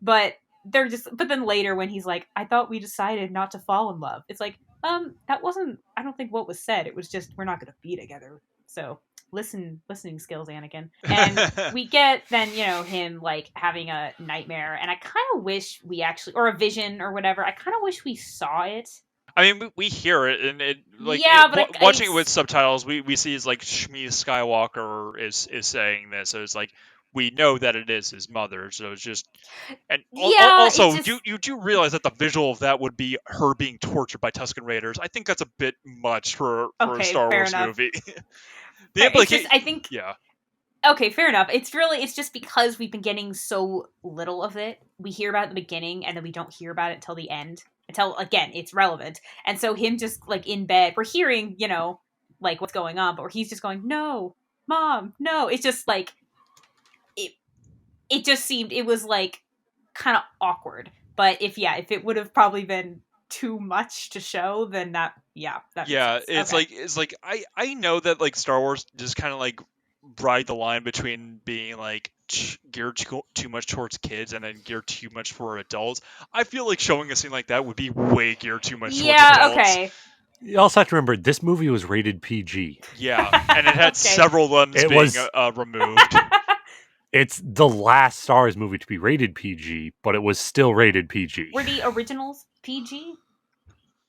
But they're just, but then later when he's like, I thought we decided not to fall in love. It's like, that wasn't, I don't think what was said. It was just, we're not going to be together. So listening skills, Anakin. And we get then, him like having a nightmare, and I kind of wish we actually, or a vision or whatever, I kind of wish we saw it. I mean, we hear it, and it like yeah, but watching it with subtitles, we see is like Shmi Skywalker is saying this, so it's like we know that it is his mother, so it's just, and also you do realize that the visual of that would be her being tortured by Tusken Raiders. I think that's a bit much for a Star Wars movie. The implication, I think, yeah. Okay, fair enough. It's just because we've been getting so little of it. We hear about it at the beginning, and then we don't hear about it until the end. Until, again, it's relevant. And so him just, like, in bed, we're hearing, like, what's going on, but he's just going, no, Mom, no. It's just, like, it just seemed, it was, like, kind of awkward. But if it would have probably been too much to show, then that makes sense. It's like I know that, like, Star Wars just kind of, like, ride the line between being like geared too much towards kids and then geared too much for adults. I feel like showing a scene like that would be way geared too much towards adults. Okay. You also have to remember this movie was rated PG. Yeah, and it had several limbs being removed. It's the last Star Wars movie to be rated PG, but it was still rated PG. Were the originals PG?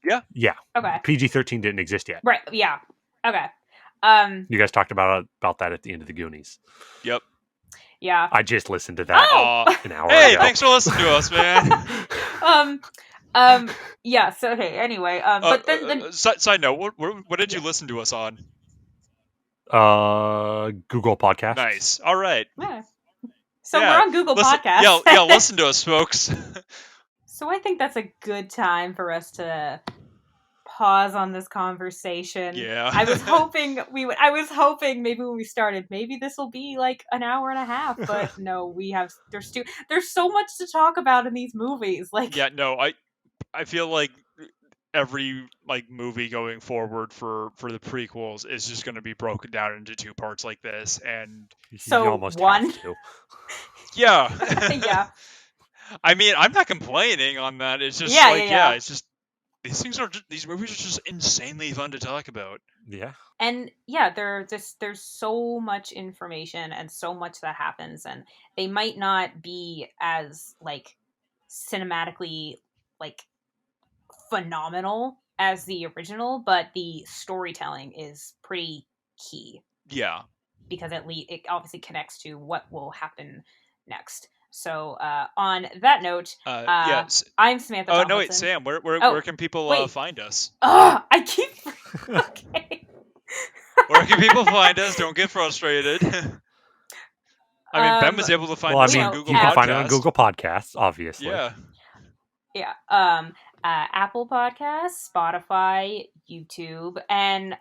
Yeah. Yeah. Okay. PG-13 didn't exist yet. Right. Yeah. Okay. You guys talked about that at the end of the Goonies. Yep. Yeah. I just listened to that an hour ago. Hey, thanks for listening to us, man. Yeah. So okay. Anyway. But then. Side note: what did you listen to us on? Google Podcast. Nice. All right. Yeah. So we're on Google Podcast. Yeah. Listen to us, folks. So I think that's a good time for us to pause on this conversation. Yeah. I was hoping maybe when we started, maybe this will be like an hour and a half, but no, there's so much to talk about in these movies. Like, yeah, no, I feel like every like movie going forward for the prequels is just going to be broken down into two parts like this, and so you almost one. have to. Yeah. Yeah. I mean, I'm not complaining on that. It's just it's just these movies are just insanely fun to talk about. Yeah. And yeah, there's so much information and so much that happens, and they might not be as like cinematically like phenomenal as the original, but the storytelling is pretty key. Yeah. Because it obviously connects to what will happen next. So on that note, yes. I'm Samantha Tomlinson. No, wait, Sam, where can people find us? I keep... Okay. Where can people find us? Don't get frustrated. I mean, Ben was able to find us on Google Podcasts. You can find it on Google Podcasts, obviously. Yeah. Yeah. Apple Podcasts, Spotify, YouTube, and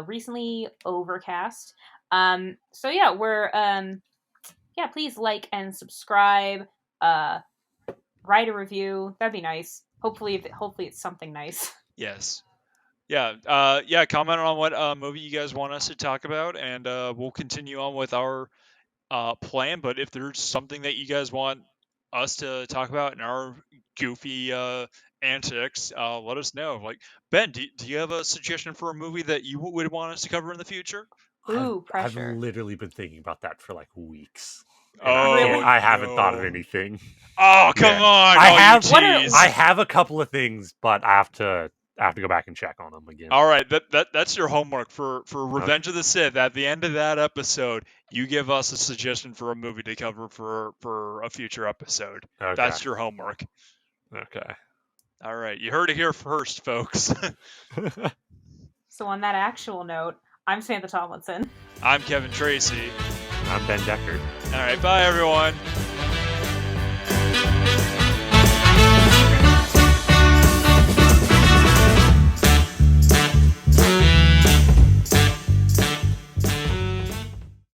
recently Overcast. So yeah, we're... please like and subscribe. Write a review. That'd be nice. Hopefully it's something nice. Yes. Yeah. Comment on what movie you guys want us to talk about, and we'll continue on with our plan. But if there's something that you guys want us to talk about in our goofy antics, let us know. Like, Ben, do you have a suggestion for a movie that you would want us to cover in the future? Ooh, pressure. I've literally been thinking about that for like weeks. I haven't thought of anything. Oh, come on! I have a couple of things, but I have to go back and check on them again. All right, that's your homework for Revenge of the Sith. At the end of that episode, you give us a suggestion for a movie to cover for a future episode. Okay. That's your homework. Okay. All right, you heard it here first, folks. So on that actual note, I'm Samantha Tomlinson. I'm Kevin Tracy. I'm Ben Deckert. All right, bye everyone.